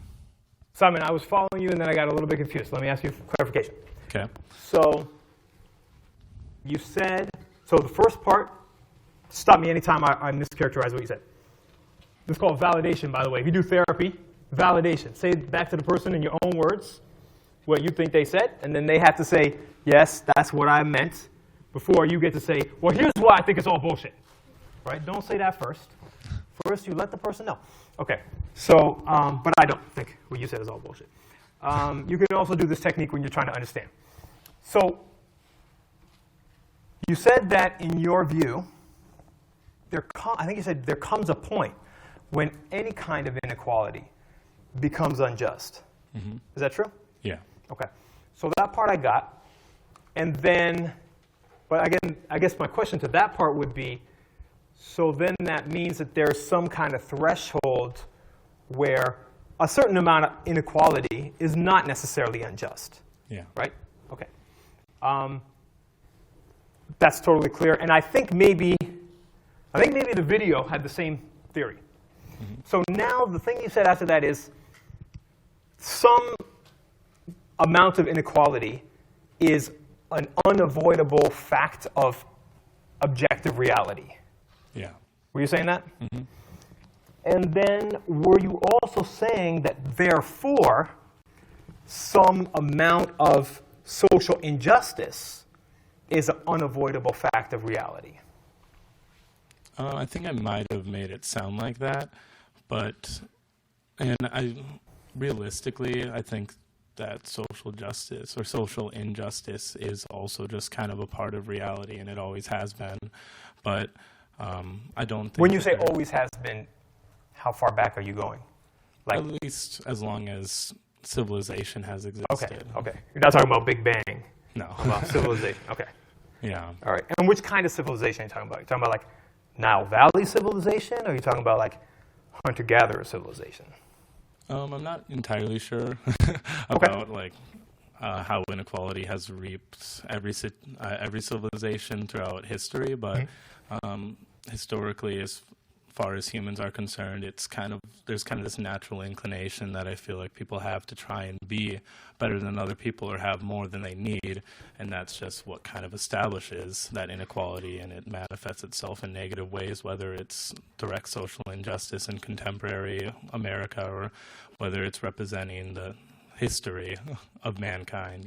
Simon, I was following you and then I got a little bit confused. Let me ask you for clarification. Okay. So you said, the first part, stop me anytime I mischaracterize what you said. This is called validation, by the way. If you do therapy, validation. Say it back to the person in your own words what you think they said, and then they have to say, yes, that's what I meant, before you get to say, well, here's why I think it's all bullshit. Right? Don't say that first. First, you let the person know. Okay. So, but I don't think what you said is all bullshit. You can also do this technique when you're trying to understand. So, you said that in your view, I think you said there comes a point when any kind of inequality becomes unjust. Mm-hmm. Is that true? Yeah. Okay. So that part I got. And then, but again, I guess my question to that part would be, so then that means that there's some kind of threshold where a certain amount of inequality is not necessarily unjust. Yeah. Right? Okay. That's totally clear. And I think maybe the video had the same theory. Mm-hmm. So now the thing you said after that is some amount of inequality is an unavoidable fact of objective reality. Yeah. Were you saying that? Mm-hmm. And then were you also saying that therefore some amount of social injustice is an unavoidable fact of reality? I think I might have made it sound like that, but realistically, I think that social justice or social injustice is also just kind of a part of reality, and it always has been. But I don't think. When you say always has been, how far back are you going? At least as long as civilization has existed. Okay. You're not talking about Big Bang. No. About civilization. Okay. Yeah. All right. And which kind of civilization are you talking about? Are you talking about Nile Valley civilization, or are you talking about hunter-gatherer civilization? I'm not entirely sure about how inequality has reaped every civilization throughout history, but historically, as far as humans are concerned, there's kind of this natural inclination that I feel like people have to try and be better than other people or have more than they need, and that's just what kind of establishes that inequality, and it manifests itself in negative ways, whether it's direct social injustice in contemporary America or whether it's representing the history of mankind,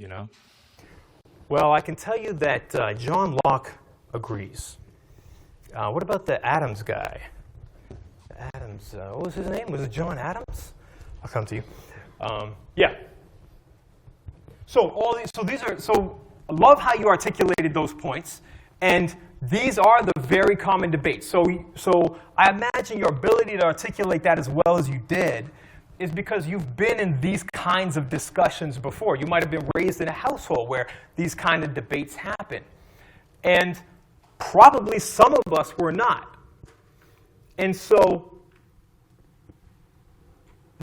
Well, I can tell you that John Locke agrees. What about the Adams guy? Adams. What was his name? Was it John Adams? I'll come to you. Yeah. So I love how you articulated those points, and these are the very common debates. So I imagine your ability to articulate that as well as you did is because you've been in these kinds of discussions before. You might have been raised in a household where these kind of debates happen. And probably some of us were not. And so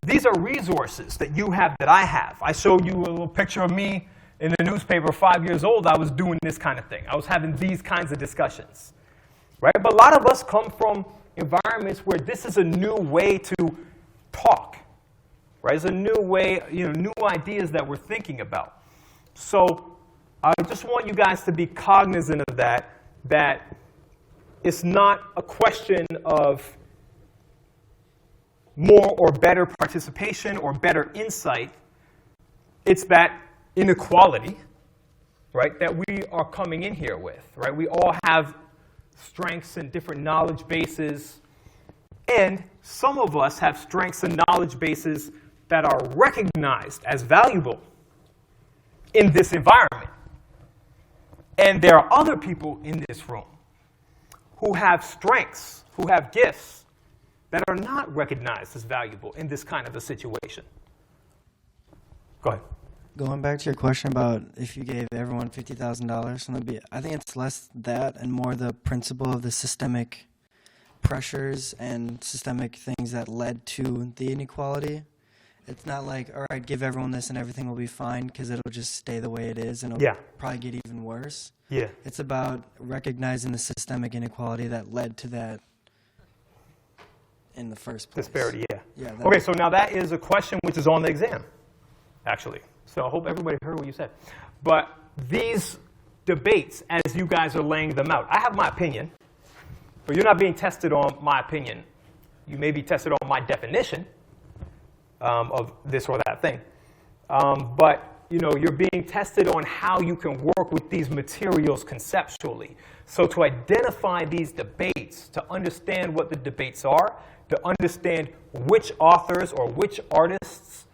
these are resources that you have that I have. I showed you a little picture of me in the newspaper, 5 years old. I was doing this kind of thing. I was having these kinds of discussions, right? But a lot of us come from environments where this is a new way to talk, right? It's a new way, new ideas that we're thinking about. So I just want you guys to be cognizant of that it's not a question of more or better participation or better insight. It's that inequality, right, that we are coming in here with, right? We all have strengths and different knowledge bases, and some of us have strengths and knowledge bases that are recognized as valuable in this environment. And there are other people in this room who have strengths, who have gifts that are not recognized as valuable in this kind of a situation. Go ahead. Going back to your question about if you gave everyone $50,000, I think it's less that and more the principle of the systemic pressures and systemic things that led to the inequality. It's not like, all right, give everyone this and everything will be fine because it'll just stay the way it is and it'll probably get even worse. Yeah. It's about recognizing the systemic inequality that led to that in the first place. Disparity, yeah. Okay, so now that is a question which is on the exam, actually. So I hope everybody heard what you said. But these debates, as you guys are laying them out, I have my opinion, but you're not being tested on my opinion. You may be tested on my definition of this or that thing. But you're being tested on how you can work with these materials conceptually. So to identify these debates, to understand what the debates are, to understand which authors or which artists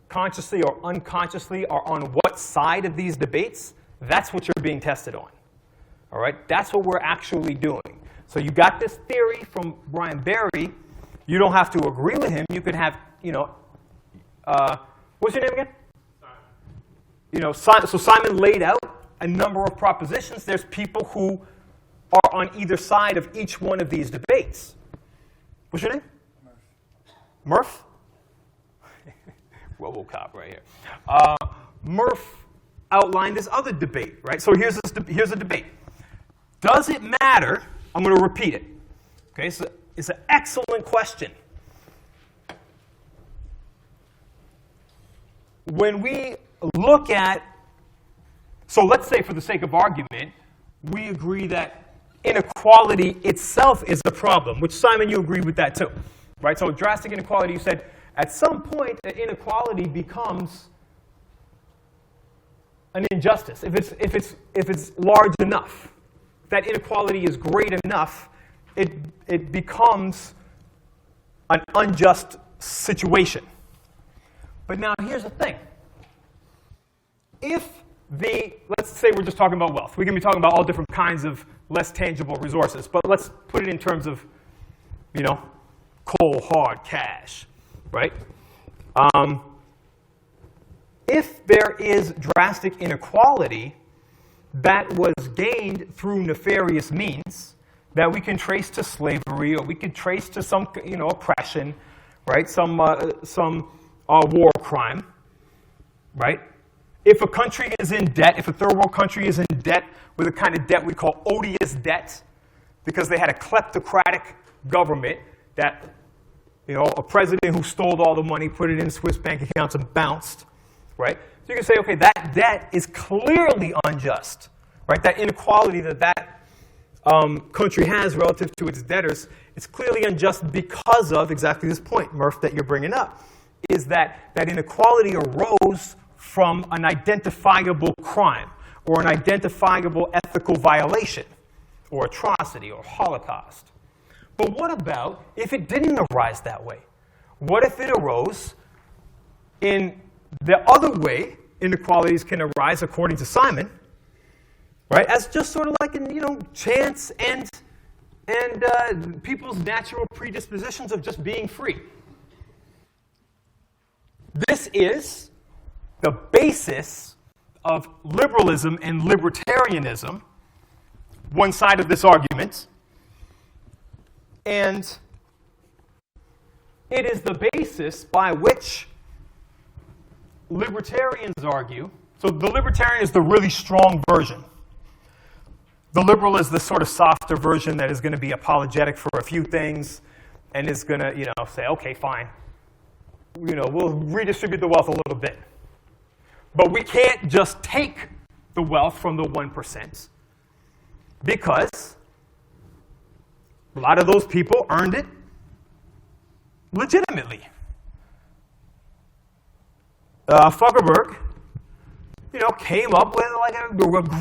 consciously or unconsciously are on what side of these debates, that's what you're being tested on. All right? That's what we're actually doing. So you got this theory from Brian Barry. You don't have to agree with him. You could have, what's your name again? So Simon laid out a number of propositions. There's people who are on either side of each one of these debates. What's your name? Murph? RoboCop right here. Murph outlined this other debate, right? So here's a debate. Does it matter? I'm going to repeat it. Okay, so it's an excellent question. When we look at, so let's say for the sake of argument, we agree that inequality itself is a problem, which Simon, you agree with that too, right? So drastic inequality, you said, at some point, that inequality becomes an injustice. If it's large enough, that inequality is great enough, it becomes an unjust situation. But now here's the thing. Let's say we're just talking about wealth. We can be talking about all different kinds of less tangible resources, but let's put it in terms of, cold, hard cash, right? If there is drastic inequality that was gained through nefarious means that we can trace to slavery or we can trace to some, oppression, right? Some war crime, right? If a country is in debt, if a third world country is in debt with a kind of debt we call odious debt, because they had a kleptocratic government that, a president who stole all the money, put it in Swiss bank accounts and bounced, right? So you can say, okay, that debt is clearly unjust, right? That inequality that country has relative to its debtors, it's clearly unjust because of exactly this point, Murph, that you're bringing up, is that inequality arose from an identifiable crime or an identifiable ethical violation or atrocity or Holocaust. But what about if it didn't arise that way? What if it arose in the other way inequalities can arise according to Simon, right? As just sort of like chance and people's natural predispositions of just being free. This is the basis of liberalism and libertarianism, one side of this argument, and it is the basis by which libertarians argue. So the libertarian is the really strong version. The liberal is the sort of softer version that is going to be apologetic for a few things and is going to, say, okay, fine. We'll redistribute the wealth a little bit. But we can't just take the wealth from the 1% because a lot of those people earned it legitimately. Zuckerberg, came up with like a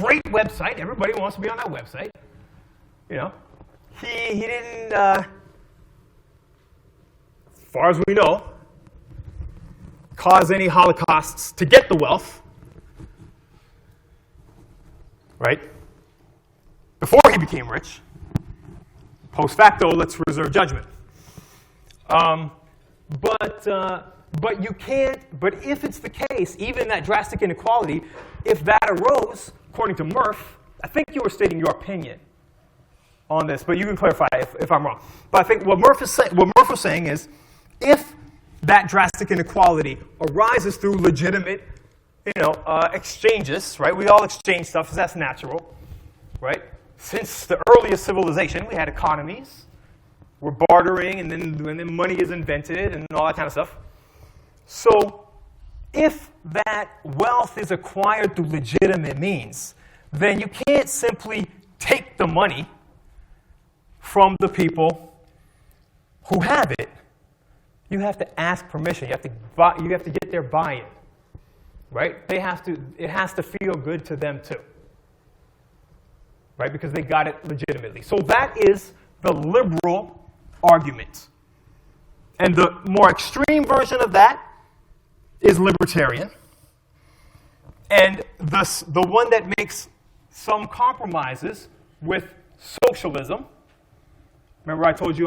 great website. Everybody wants to be on that website. He didn't, as far as we know, cause any holocausts to get the wealth, right? Before he became rich. Post facto, let's reserve judgment. But you can't, but if it's the case, even that drastic inequality, if that arose, according to Murph, I think you were stating your opinion on this, but you can clarify if I'm wrong. But I think what Murph was saying is, if that drastic inequality arises through legitimate, exchanges, right? We all exchange stuff because that's natural, right? Since the earliest civilization, we had economies. We're bartering, and then money is invented, and all that kind of stuff. So if that wealth is acquired through legitimate means, then you can't simply take the money from the people who have it. You have to ask permission. You have to get their buy-in, right? It has to feel good to them too, right? Because they got it legitimately. So that is the liberal argument. And the more extreme version of that is libertarian. And the one that makes some compromises with socialism. Remember I told you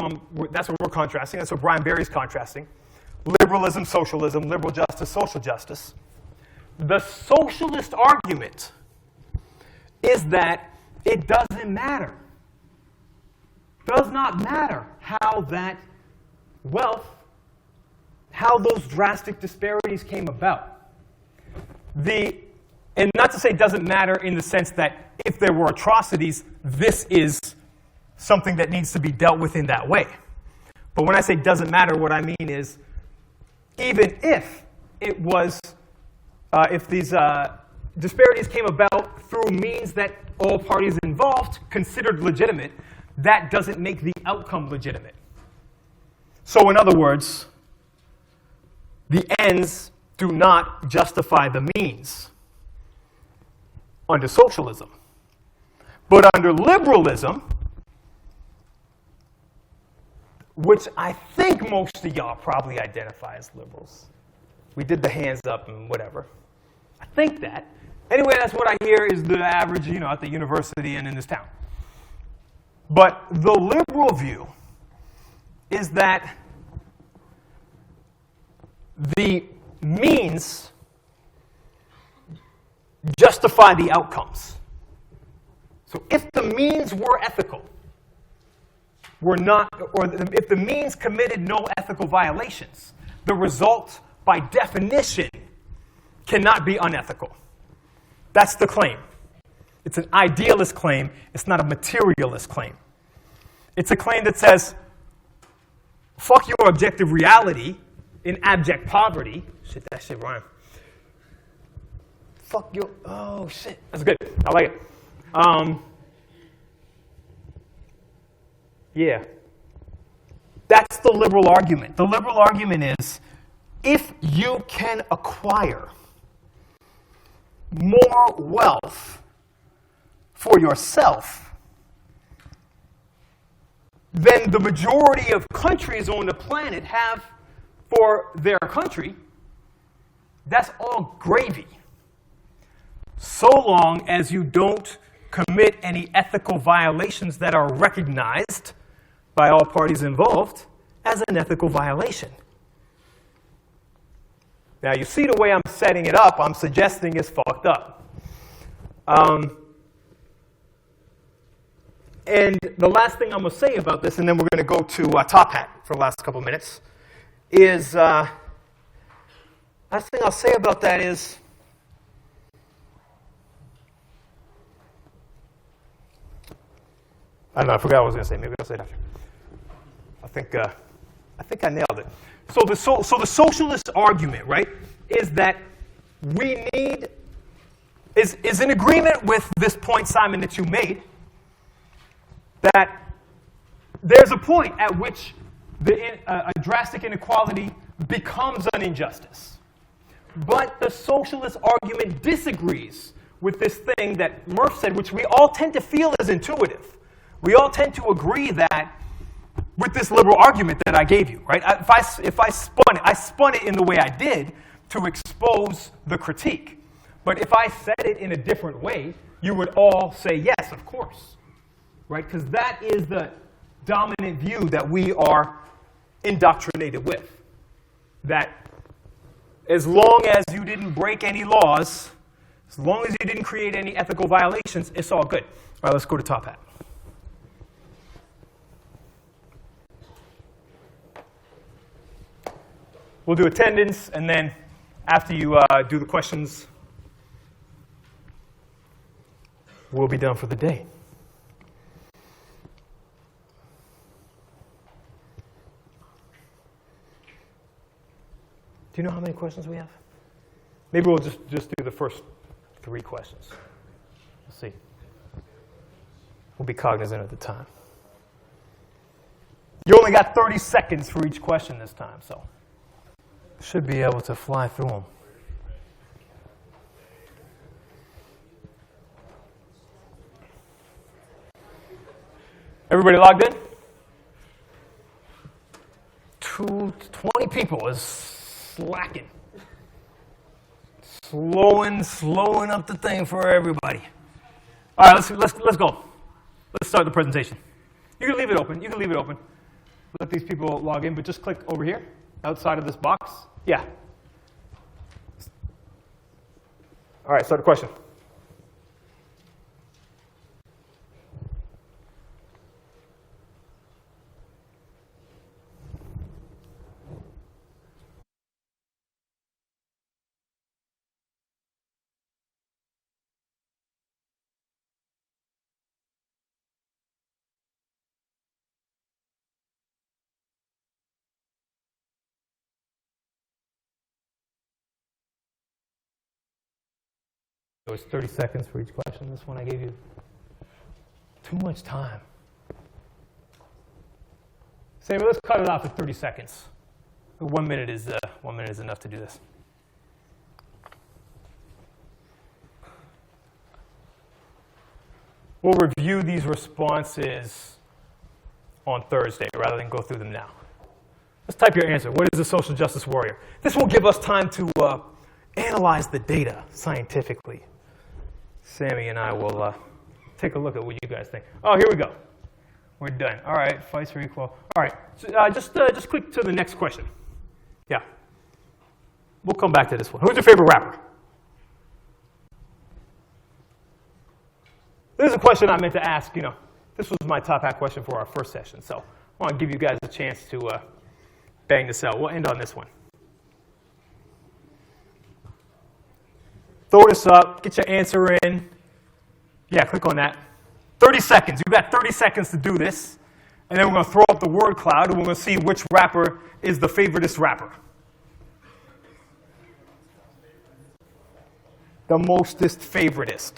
that's what we're contrasting. That's what Brian Barry's contrasting. Liberalism, socialism, liberal justice, social justice. The socialist argument is that it doesn't matter. Does not matter how that wealth, how those drastic disparities came about. And not to say it doesn't matter in the sense that if there were atrocities, this is something that needs to be dealt with in that way. But when I say doesn't matter, what I mean is even if it was, if these disparities came about through means that all parties involved considered legitimate, that doesn't make the outcome legitimate. So in other words, the ends do not justify the means under socialism. But under liberalism, which I think most of y'all probably identify as liberals. We did the hands up and whatever. I think that. Anyway, that's what I hear is the average, at the university and in this town. But the liberal view is that the means justify the outcomes. So if the means were ethical, if the means committed no ethical violations, the result, by definition, cannot be unethical. That's the claim. It's an idealist claim. It's not a materialist claim. It's a claim that says, fuck your objective reality in abject poverty. Shit, that shit rhyme. Fuck your, oh shit, that's good. I like it. Yeah. That's the liberal argument. The liberal argument is, if you can acquire more wealth for yourself, than the majority of countries on the planet have for their country, that's all gravy. So long as you don't commit any ethical violations that are recognized by all parties involved as an ethical violation. Now, you see the way I'm setting it up, I'm suggesting it's fucked up. And the last thing I'm going to say about this, and then we're going to go to Top Hat for the last couple minutes, is, last thing I'll say about that is, I don't know, I forgot what I was going to say. Maybe I'll say it after. I think I nailed it. So the socialist argument, right, is that we need, is in agreement with this point, Simon, that you made, that there's a point at which a drastic inequality becomes an injustice. But the socialist argument disagrees with this thing that Murph said, which we all tend to feel is intuitive. We all tend to agree that with this liberal argument that I gave you, right? If I spun it in the way I did to expose the critique. But if I said it in a different way, you would all say yes, of course, right? Because that is the dominant view that we are indoctrinated with. That as long as you didn't break any laws, as long as you didn't create any ethical violations, it's all good. All right, let's go to Top Hat. We'll do attendance, and then after you do the questions, we'll be done for the day. Do you know how many questions we have? Maybe we'll just do the first 3 questions. Let's see. We'll be cognizant of the time. You only got 30 seconds for each question this time, so should be able to fly through them. Everybody logged in? 20 people is slacking. Slowing up the thing for everybody. All right, let's go. Let's start the presentation. You can leave it open. Let these people log in, but just click over here, outside of this box. Yeah. All right, start the question. It was 30 seconds for each question. This one I gave you too much time. Samuel, let's cut it off at 30 seconds. 1 minute is enough to do this. We'll review these responses on Thursday rather than go through them now. Let's type your answer. What is a social justice warrior? This will give us time to analyze the data scientifically. Sammy and I will take a look at what you guys think. Oh, here we go. We're done. All right, fights for equal. All right, so, just click to the next question. Yeah. We'll come back to this one. Who's your favorite rapper? This is a question I meant to ask. This was my top hat question for our first session, so I want to give you guys a chance to bang this out. We'll end on this one. Throw this up, get your answer in. Yeah, click on that. 30 seconds. You've got 30 seconds to do this. And then we're going to throw up the word cloud, and we're going to see which rapper is the favoritist rapper. The mostest favoritist.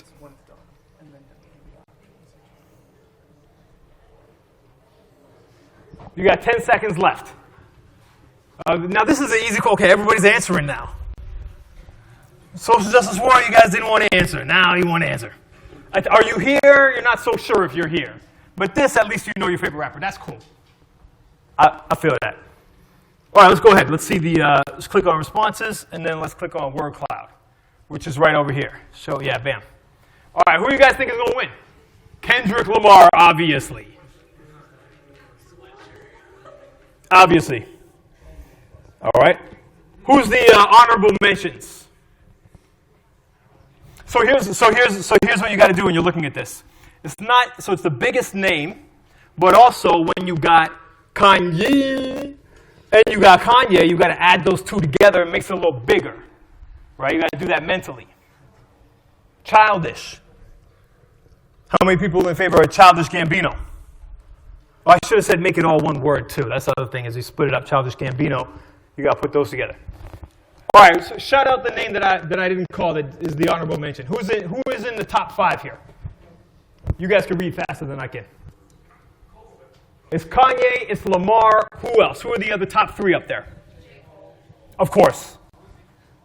You got 10 seconds left. Now this is an easy call. Okay, everybody's answering now. Social justice warrior, you guys didn't want to answer. Now you want to answer. Are you here? You're not so sure if you're here. But this, at least you know your favorite rapper. That's cool. I feel that. All right, let's go ahead. Let's see let's click on responses, and then let's click on word cloud, which is right over here. So, yeah, bam. All right, who do you guys think is going to win? Kendrick Lamar, obviously. Obviously. All right. Who's the honorable mentions? So here's what you got to do when you're looking at this. It's the biggest name, but also when you got Kanye and you got Kanye, you got to add those two together. It makes it a little bigger, right? You got to do that mentally. Childish. How many people are in favor of Childish Gambino? Oh, I should have said make it all one word, too. That's the other thing, is you split it up, Childish Gambino. You got to put those together. All right, so shout out the name that I didn't call that is the honorable mention. Who is in the top 5 here? You guys can read faster than I can. It's Kanye, it's Lamar. Who else? Who are the other top 3 up there? Of course.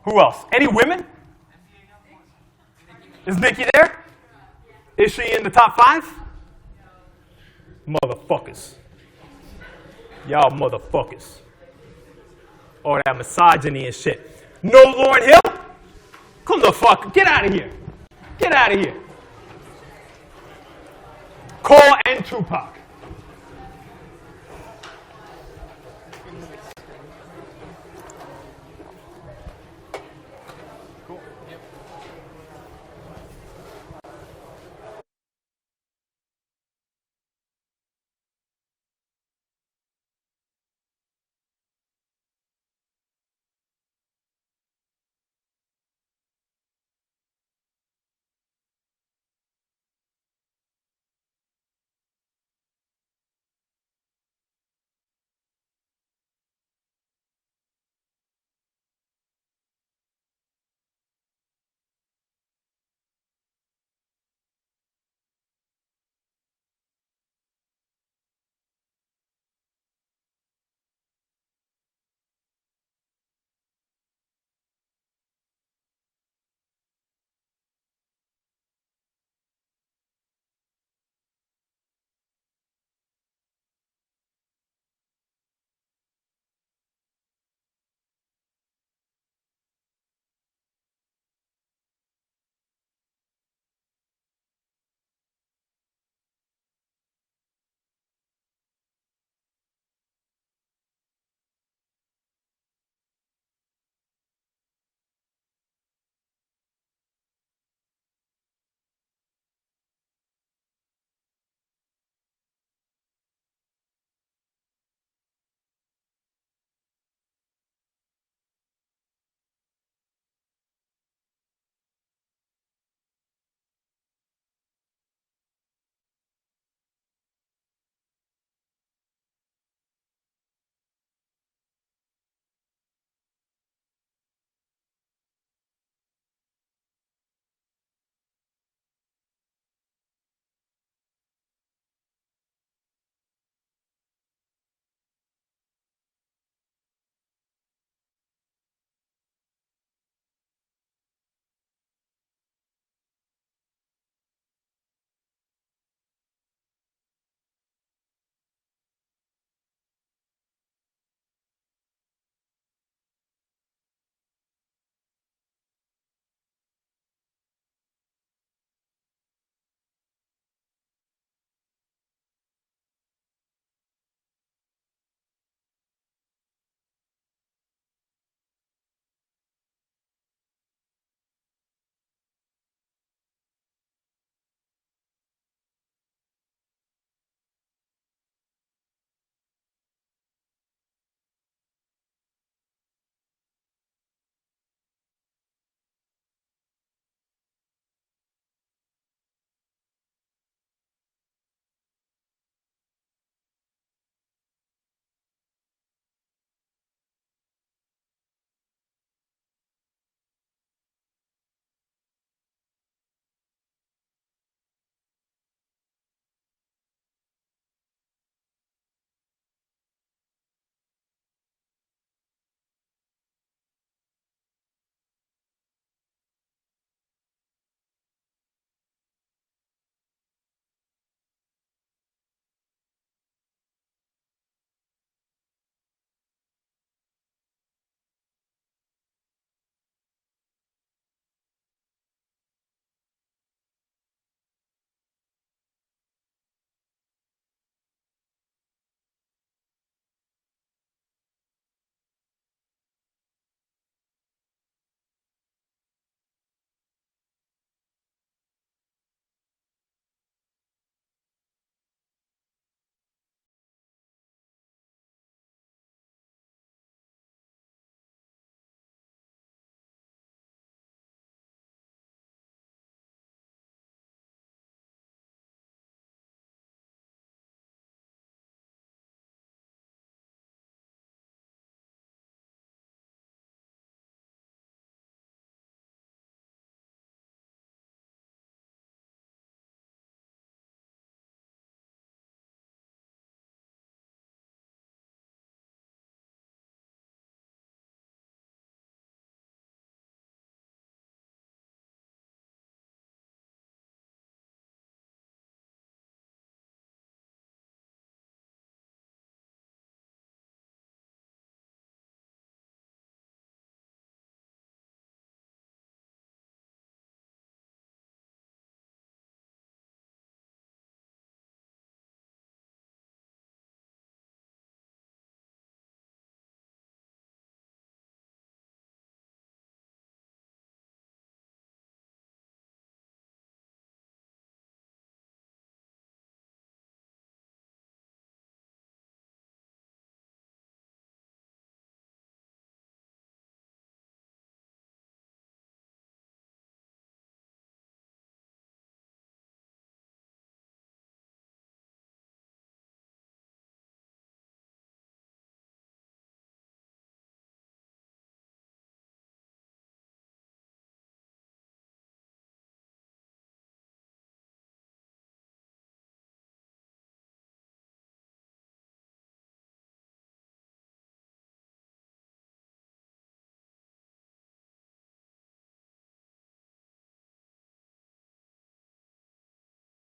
Who else? Any women? Is Nicki there? Is she in the top 5? Motherfuckers. Y'all motherfuckers. All that misogyny and shit. No Lauryn Hill? Come the fuck. Get out of here. Get out of here. Cole and Tupac.